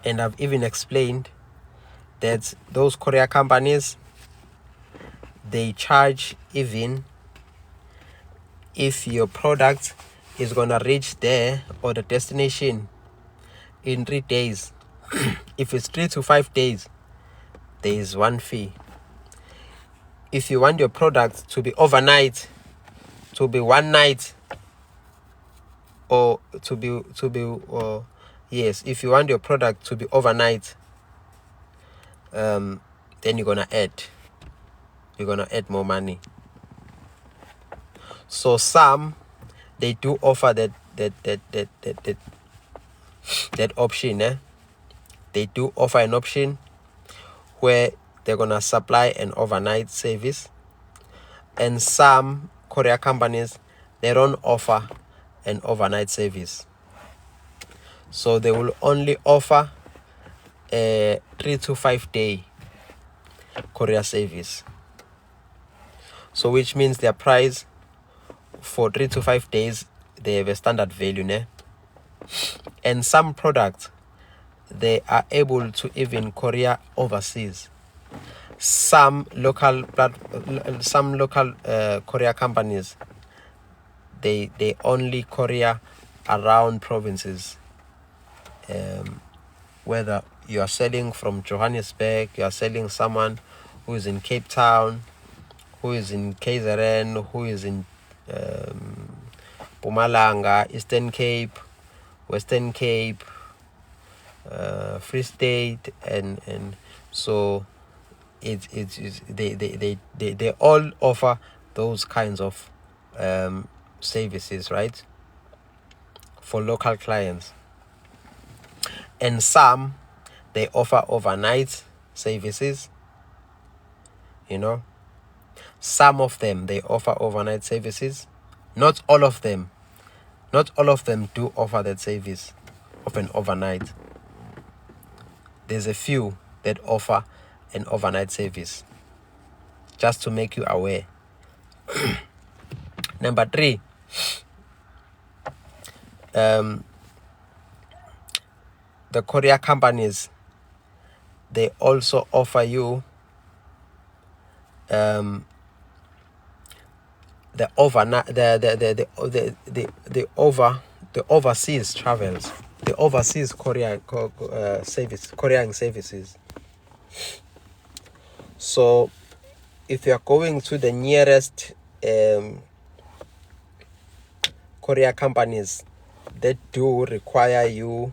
And I've even explained that those courier companies, they charge even if your product is gonna reach there or the destination in 3 days. If it's 3 to 5 days, there is one fee. If you want your product to be overnight, to be one night, or yes, if you want your product to be overnight, then you're gonna add more money. So some, they do offer that that option. They do offer an option where they're gonna supply an overnight service, and some courier companies, they don't offer an overnight service, so they will only offer a 3 to 5 day courier service. So which means their price for 3 to 5 days, they have a standard value, and some products, they are able to even courier overseas. Some local courier companies, they only courier around provinces. Whether you are selling from Johannesburg, you are selling someone who is in Cape Town, who is in KZN, who is in Mpumalanga, Eastern Cape, Western Cape, Free State, and so they all offer those kinds of services, right, for local clients. And some, they offer overnight services. Some of them, they offer overnight services. Not all of them do offer that service of an overnight. There's a few that offer an overnight service, just to make you aware. Number 3, the courier companies, they also offer you the overseas travels, the overseas couriering services. So if you are going to the nearest courier companies that do require you,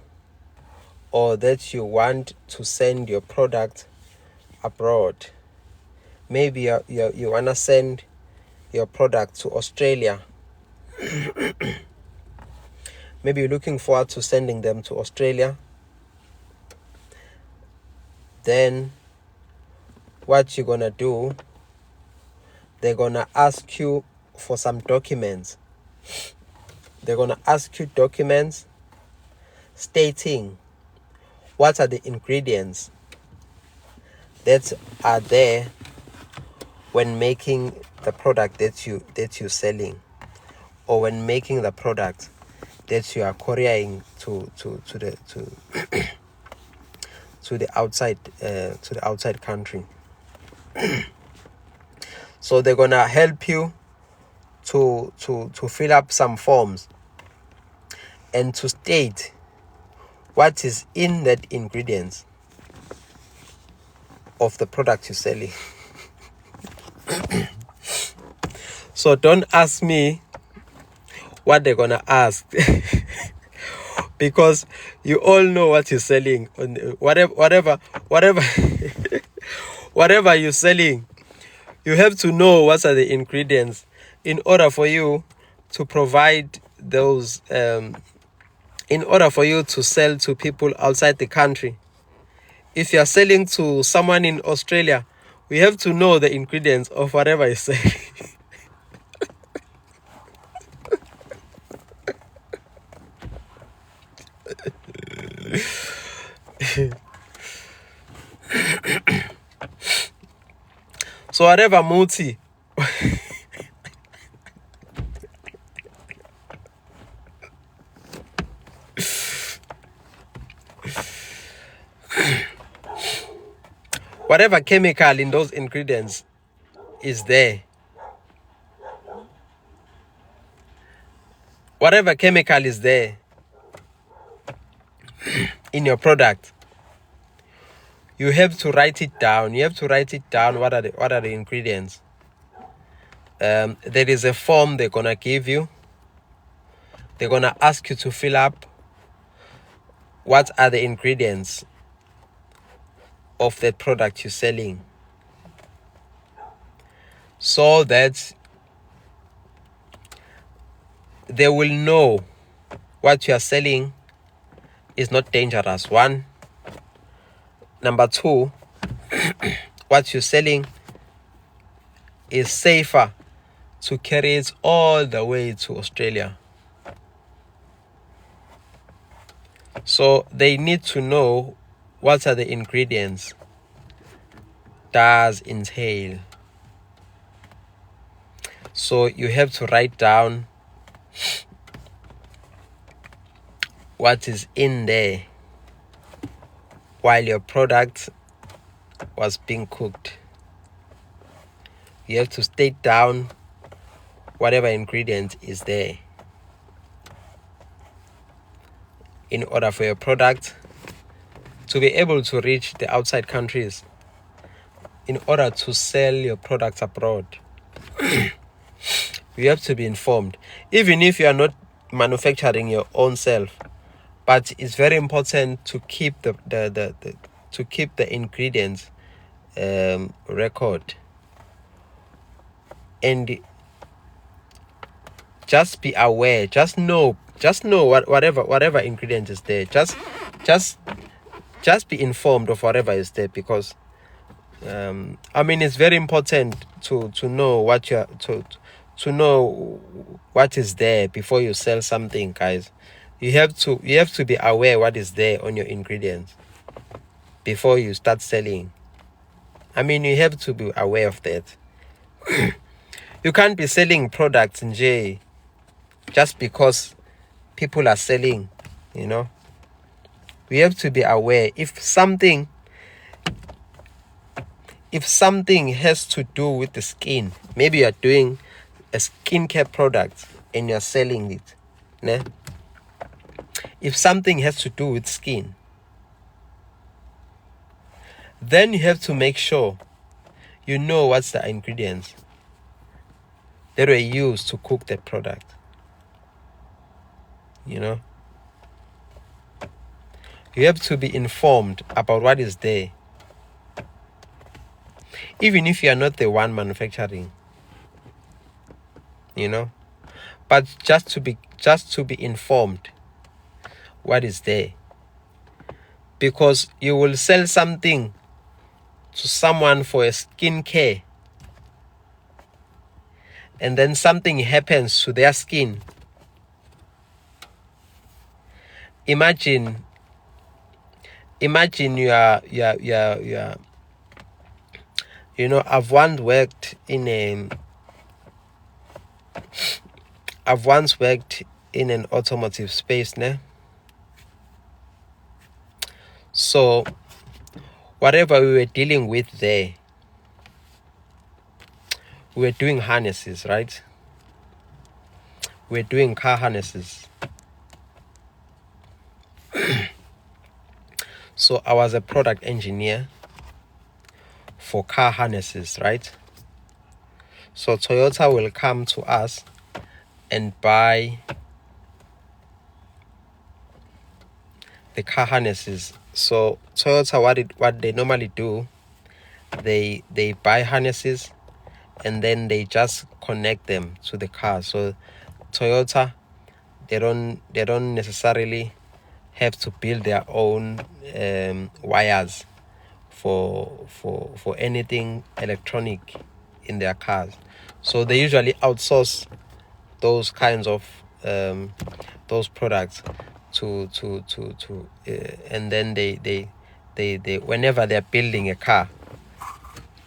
or that you want to send your product abroad, maybe you want to send your product to Australia, maybe you're looking forward to sending them to Australia, then what you're gonna do, they're gonna ask you for some documents. They're gonna ask you documents stating what are the ingredients that are there when making the product that you're selling, or when making the product that you are couriering to the outside country. So they're gonna help you to fill up some forms and to state what is in that ingredients of the product you're selling. So don't ask me what they're gonna ask, because you all know what you're selling. Whatever whatever you're selling, you have to know what are the ingredients in order for you to provide those, in order for you to sell to people outside the country. If you are selling to someone in Australia, we have to know the ingredients of whatever you're selling. So whatever multi whatever chemical in those ingredients is there, whatever chemical is there in your product, you have to write it down. You have to write it down. What are the ingredients? There is a form they're gonna give you. They're gonna ask you to fill up what are the ingredients of that product you're selling, so that they will know what you are selling is not dangerous. One. Number two, what you're selling is safer to carry it all the way to Australia. So they need to know what are the ingredients does entail. So you have to write down what is in there while your product was being cooked. You have to state down whatever ingredient is there in order for your product to be able to reach the outside countries, in order to sell your products abroad. You have to be informed, even if you are not manufacturing your own self. But it's very important to keep the ingredients record, and just be aware. Just know whatever ingredient is there. Just be informed of whatever is there, because it's very important to know what you to know what is there before you sell something, guys. You have to be aware what is there on your ingredients before you start selling. You have to be aware of that. You can't be selling products in J just because people are selling, We have to be aware. If something has to do with the skin, maybe you're doing a skincare product and you're selling it, né? If something has to do with skin, then you have to make sure you know what's the ingredients that were used to cook that product. You have to be informed about what is there, even if you are not the one manufacturing. But just to be informed what is there, because you will sell something to someone for a skincare, and then something happens to their skin. Imagine you are I've once worked in an automotive space, ne? So whatever we were dealing with there, we were doing harnesses, right? We're doing car harnesses. So I was a product engineer for car harnesses, right? So Toyota will come to us and buy the car harnesses. So Toyota, what they normally do, they buy harnesses and then they just connect them to the car. So Toyota, they don't necessarily have to build their own wires for anything electronic in their cars. So they usually outsource those kinds of those products to and then they whenever they're building a car,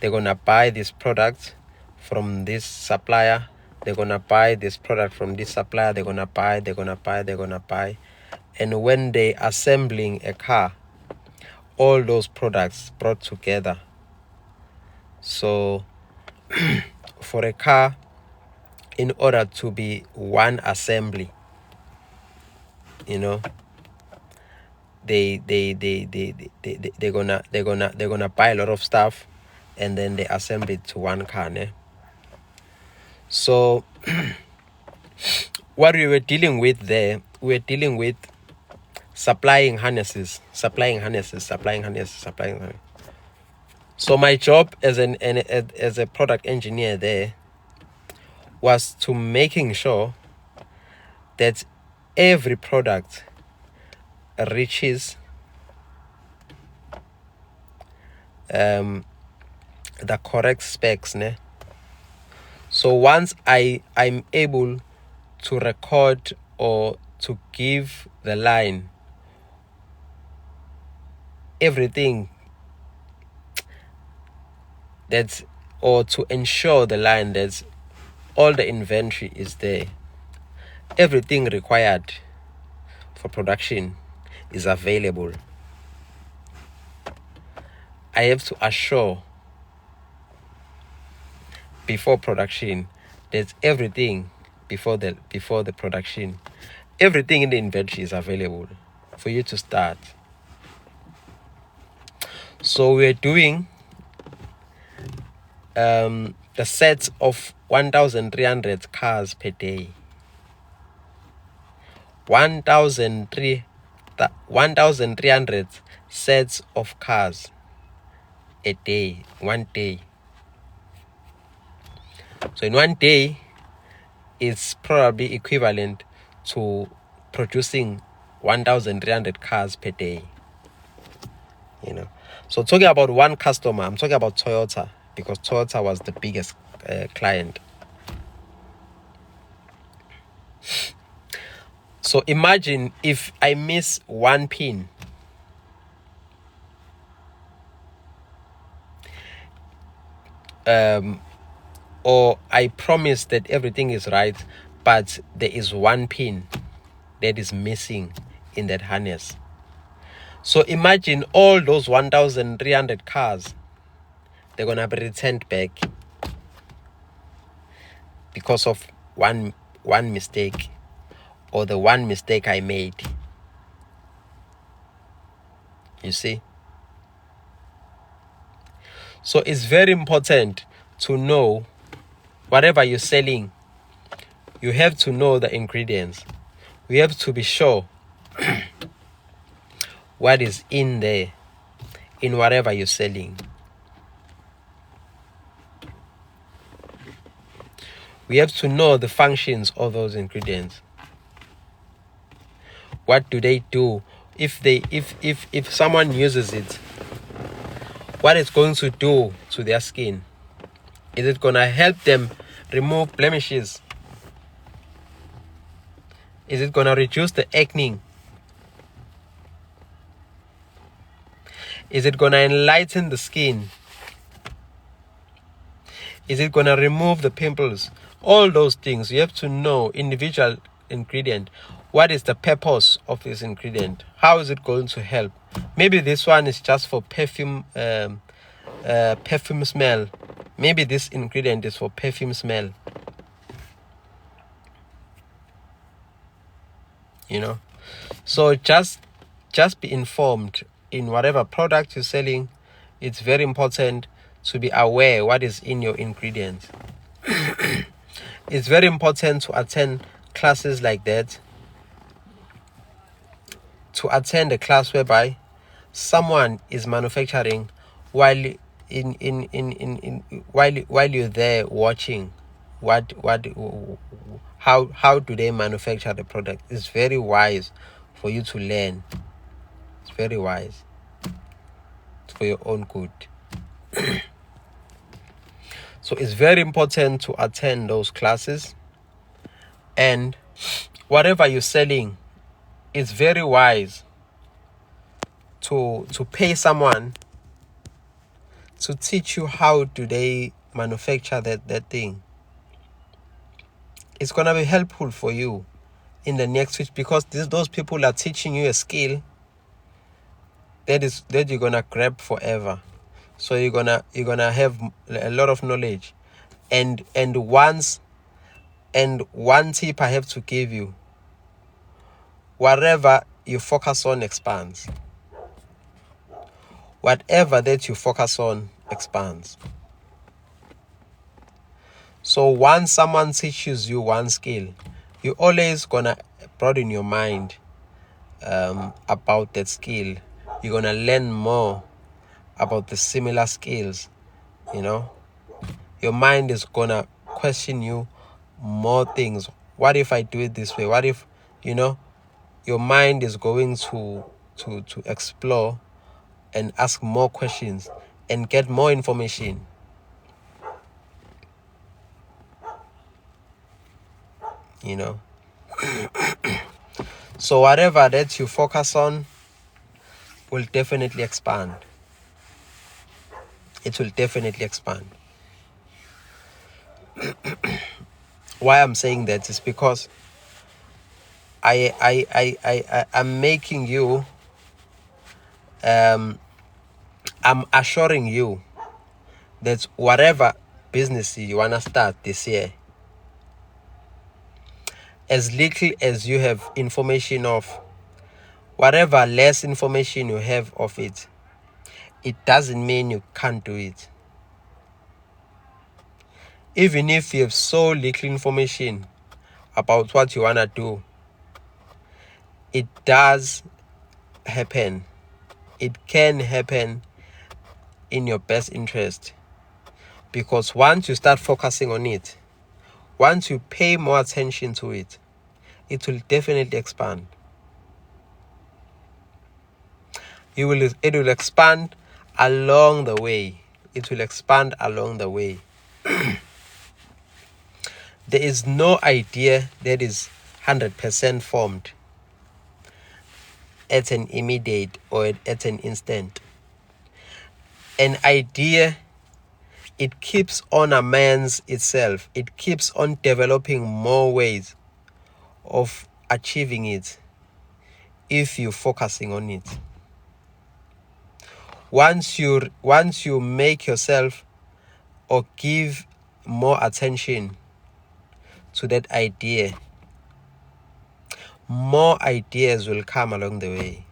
they're gonna buy this product from this supplier, they're gonna buy this product from this supplier, they're gonna buy, and when they assembling a car, all those products brought together. So for a car, in order to be one assembly, they're gonna buy a lot of stuff and then they assemble it to one car, ne? So what we were dealing with there, we were dealing with supplying harnesses. So my job as a product engineer there was to making sure that every product reaches the correct specs, ne? So once I'm able to record or to give the line everything that's, or to ensure the line that's all the inventory is there, everything required for production is available, I have to assure before production there's everything before the production, everything in the inventory is available for you to start. So we're doing the sets of 1,300 cars per day. 1,300 sets of cars a day, one day. So in one day, it's probably equivalent to producing 1,300 cars per day. You know, so talking about one customer, I'm talking about Toyota, because Toyota was the biggest client. So imagine if I miss one pin, or I promise that everything is right, but there is one pin that is missing in that harness. So imagine all those 1,300 cars, they're gonna be returned back because of one mistake, or the one mistake I made. You see? So it's very important to know whatever you're selling, you have to know the ingredients. We have to be sure what is in there in whatever you're selling. We have to know the functions of those ingredients. What do they do? If someone uses it, what it's going to do to their skin? Is it going to help them remove blemishes? Is it going to reduce the acne? Is it going to enlighten the skin? Is it going to remove the pimples? All those things, you have to know individual ingredient. What is the purpose of this ingredient? How is it going to help? Maybe this one is just for perfume smell. Maybe this ingredient is for perfume smell. You know, so just be informed in whatever product you're selling. It's very important to be aware what is in your ingredients. It's very important to attend classes like that, to attend a class whereby someone is manufacturing while while you're there watching how do they manufacture the product. It's very wise for you to learn. It's very wise. It's for your own good. So it's very important to attend those classes, and whatever you're selling, it's very wise to pay someone to teach you how do they manufacture that thing. It's gonna be helpful for you in the next week, because those people are teaching you a skill that you're gonna grab forever. So you're gonna have a lot of knowledge, and one tip I have to give you: whatever you focus on expands. Whatever that you focus on expands. So once someone teaches you one skill, you're always gonna broaden your mind about that skill. You're gonna learn more about the similar skills. You know, your mind is gonna question you more things. What if I do it this way? What if, you know? your mind is going to explore and ask more questions and get more information. You know. So whatever that you focus on will definitely expand. It will definitely expand. Why I'm saying that is because I'm making you, I'm assuring you that whatever business you wanna start this year, as little as you have information of, whatever less information you have of it, it doesn't mean you can't do it. Even if you have so little information about what you wanna do, it does happen. It can happen in your best interest, because once you start focusing on it, once you pay more attention to it, it will definitely expand. It will expand along the way. It will expand along the way. There is no idea that is 100% formed at an immediate or at an instant. An idea, it keeps on amends itself. It keeps on developing more ways of achieving it if you're focusing on it. Once you make yourself or give more attention to that idea, more ideas will come along the way.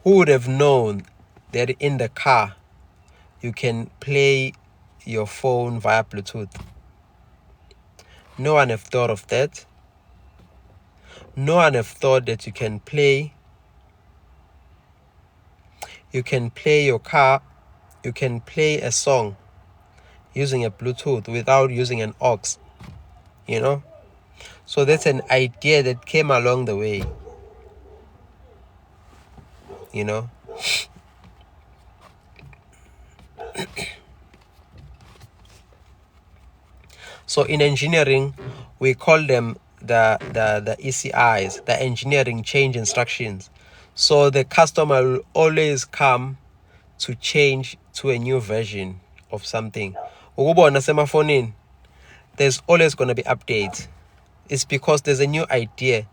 Who would have known that in the car you can play your phone via Bluetooth? No one have thought of that. No one have thought that you can play your car, you can play a song using a Bluetooth without using an aux, you know? So that's an idea that came along the way, you know? So in engineering, we call them the ECIs, the engineering change instructions. So the customer will always come to change to a new version of something. There's always going to be updates. It's because there's a new idea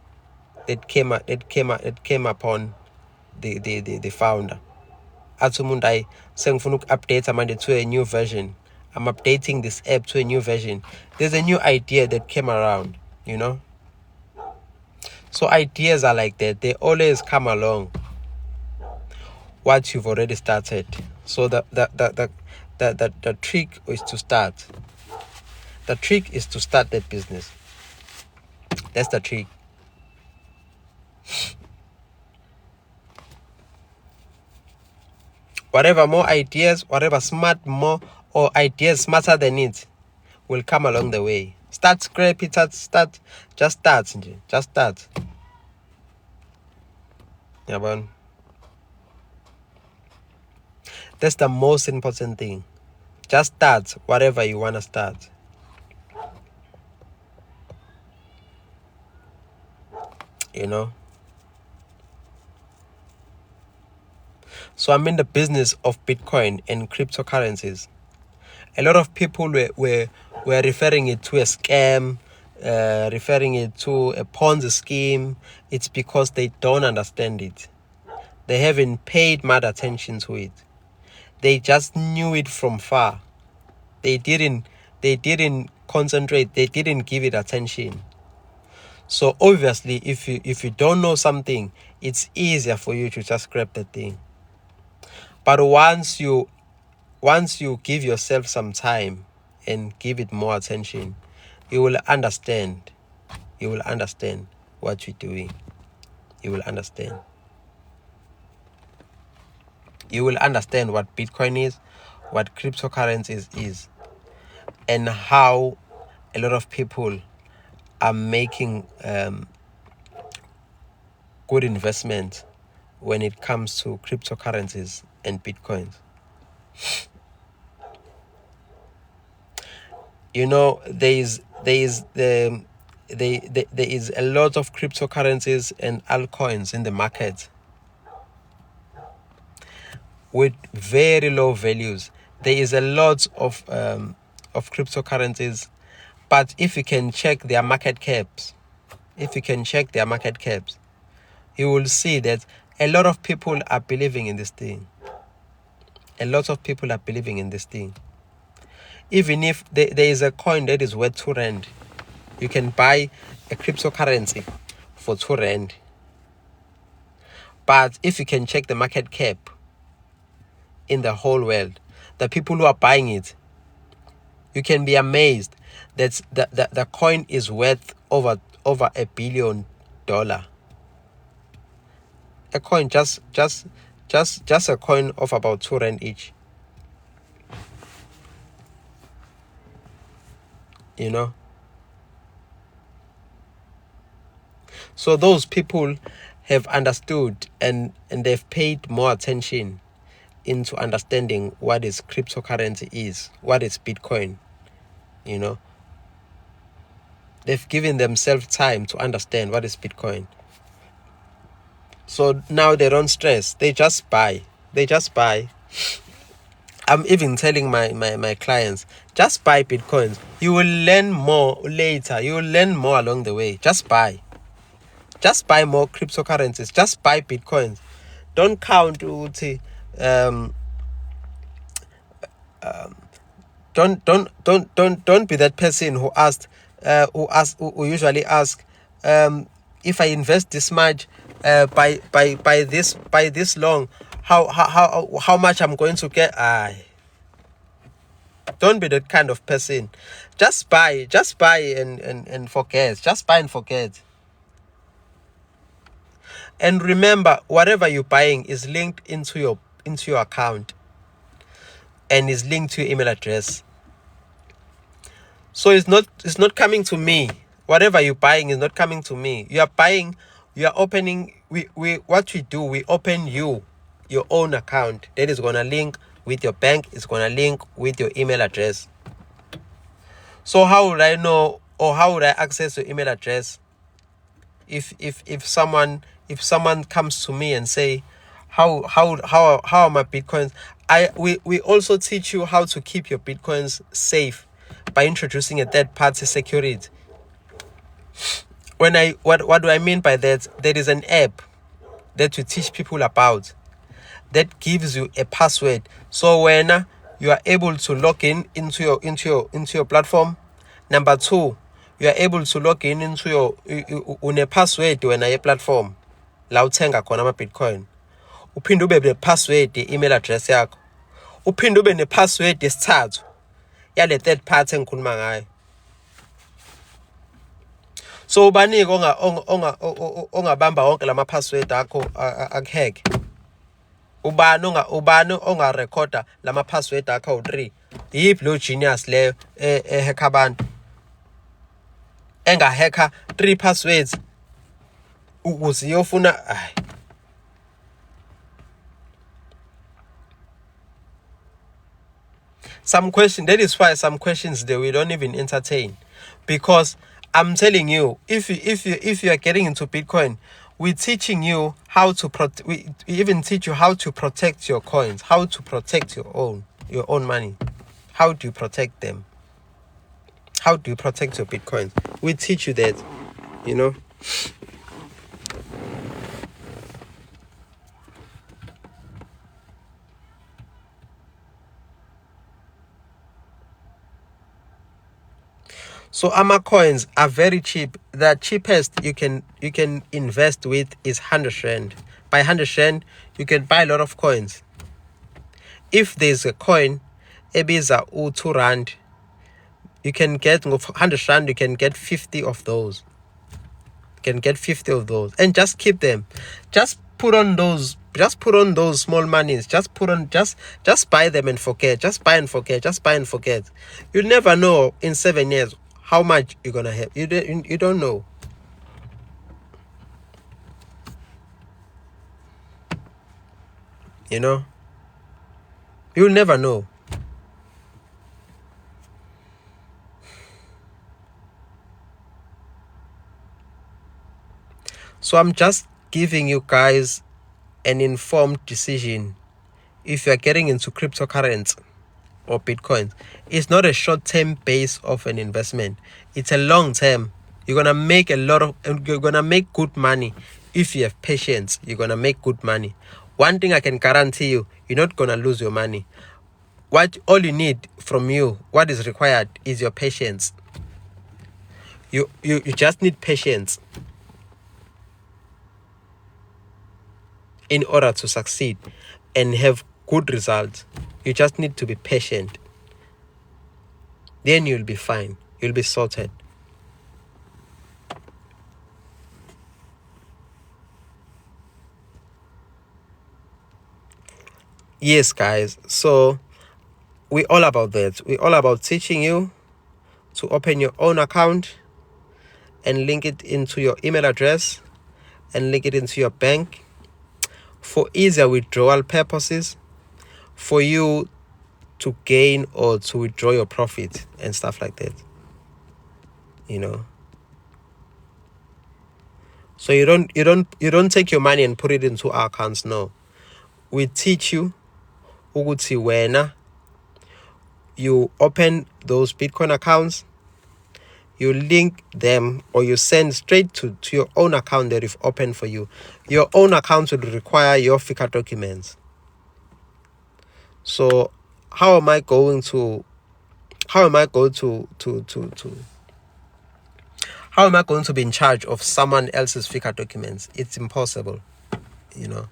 that came upon the founder. Atsumundai sengfuna update to a new version. I'm updating this app to a new version. There's a new idea that came around, you know. So ideas are like that. They always come along what you've already started. So the trick is to start. The trick is to start that business. That's the trick. Whatever more ideas, whatever smart more or ideas smarter than it will come along the way. Just start. Yeah, man. That's the most important thing. Just start whatever you want to start. You know? So I'm in the business of Bitcoin and cryptocurrencies. A lot of people were referring it to a scam, referring it to a Ponzi scheme. It's because they don't understand it. They haven't paid much attention to it. They just knew it from far. They didn't concentrate. They didn't give it attention. So obviously, if you don't know something, it's easier for you to just grab the thing. But once you give yourself some time and give it more attention, you will understand. You will understand what you're doing. You will understand. You will understand what Bitcoin is, what cryptocurrencies is, and how a lot of people are making good investment when it comes to cryptocurrencies and Bitcoins. You know, there is a lot of cryptocurrencies and altcoins in the market with very low values. There is a lot of cryptocurrencies, but if you can check their market caps, you will see that a lot of people are believing in this thing. Even if there is a coin that is worth 2 rand, you can buy a cryptocurrency for 2 rand. But if you can check the market cap in the whole world, the people who are buying it, you can be amazed that the coin is worth over $1 billion. A coin, just a coin of about 2 rand each. You know? So those people have understood and they've paid more attention into understanding what is cryptocurrency is, what is Bitcoin, you know. They've given themselves time to understand what is Bitcoin. So now they don't stress. They just buy. I'm even telling my clients, just buy Bitcoins. You will learn more later. You will learn more along the way. Just buy. Just buy more cryptocurrencies. Just buy Bitcoins. Don't count don't be that person who usually ask, if I invest this much by this long, how much I'm going to get. Don't be that kind of person. Just buy and forget. Just buy and forget. And remember, whatever you're buying is linked into your account and is linked to your email address. So it's not coming to me. Whatever you're buying is not coming to me. You are opening. We open your own account that is gonna link with your bank. It's gonna link with your email address. So how would I know, or how would I access your email address? If someone comes to me and say, how are my Bitcoins? We also teach you how to keep your Bitcoins safe by introducing a third-party security. What do I mean by that? There is an app that we teach people about that gives you a password. So when you are able to log into your platform, number 2, you are able to log into your une password when a platform la uthenga khona ama Bitcoin. Uphinde ube ne password email address yakho. Uphinde ube ne password yesithathu yale third party engikhuluma ngayo. So ubanike ongabamba wonke lama password akho akuhack. Ubani ongarecorda lama password akho 3. Yiphi lo genius leyo hacker abantu engahacker 3 passwords ukuze yofuna. That is why some questions that we don't even entertain, because I'm telling you, if you are getting into Bitcoin, we're teaching you how to we even teach you how to protect your coins, how to protect your own money. How do you protect them? How do you protect your Bitcoins? We teach you that, you know. So AMA coins are very cheap. The cheapest you can invest with is 100 rand. By 100 rand, you can buy a lot of coins. If there's a coin, ebiza 2 rand, you can get 100 rand. You can get 50 of those. And just keep them. Just put on those small monies. Just buy them and forget. Just buy and forget. You'll never know in 7 years how much you're gonna have. You don't know. You know, you'll never know. So I'm just giving you guys an informed decision. If you're getting into cryptocurrency or Bitcoin, it's not a short-term base of an investment. It's a long-term. You're gonna make you're gonna make good money. If you have patience, you're gonna make good money. One thing I can guarantee you, you're not gonna lose your money. All you need from you, what is required, is your patience. You just need patience in order to succeed and have good results. You just need to be patient. Then you'll be fine. You'll be sorted. Yes, guys. So we're all about that. We're all about teaching you to open your own account and link it into your email address and link it into your bank for easier withdrawal purposes, for you to gain or to withdraw your profit and stuff like that. You know. So you don't take your money and put it into our accounts. No. We teach you ukuthi wena, you open those Bitcoin accounts, you link them, or you send straight to your own account that you've opened for you. Your own account will require your FICA documents. So how am I going to be in charge of someone else's FICA documents? It's impossible, you know.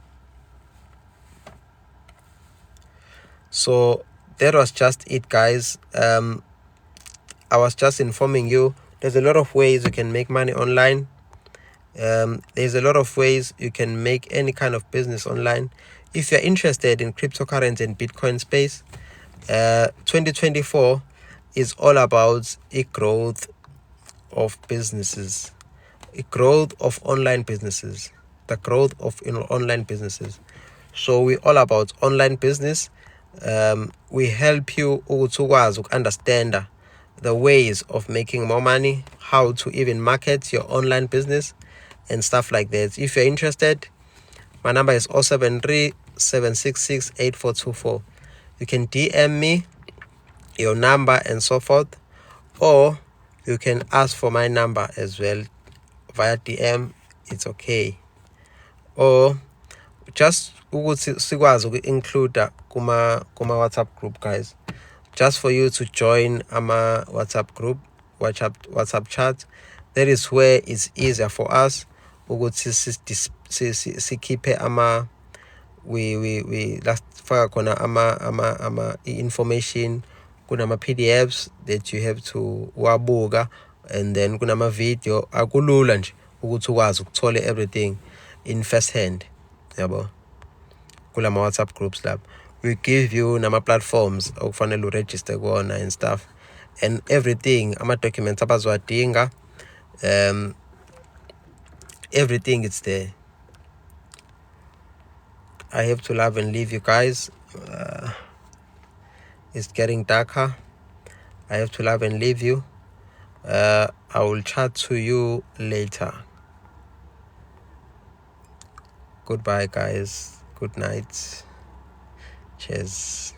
So that was just it, guys. I was just informing you there's a lot of ways you can make money online. There's a lot of ways you can make any kind of business online. If you're interested in cryptocurrency and Bitcoin space, 2024 is all about a growth of businesses, a growth of online businesses, the growth of online businesses. So we're all about online business. We help you to understand the ways of making more money, how to even market your online business and stuff like that. If you're interested, my number is 073-766-8424. You can DM me your number and so forth, or you can ask for my number as well via DM. It's okay. Or just sikwazi include kuma WhatsApp group, guys, just for you to join our WhatsApp group, WhatsApp chat. That is where it's easier for us ukuthi sikhiphe we last faka khona ama information, kunama PDFs that you have to wabuka, and then kunama video. Akulula nje ukuthi ukwazi ukuthola everything in first hand, yabo, kulama WhatsApp groups lab. We give you nama platforms okufanele uregister kuona and stuff, and everything, ama documents abazowadinga, everything is there. I have to love and leave you guys. It's getting darker. I have to love and leave you. I will chat to you later. Goodbye, guys. Good night. Cheers.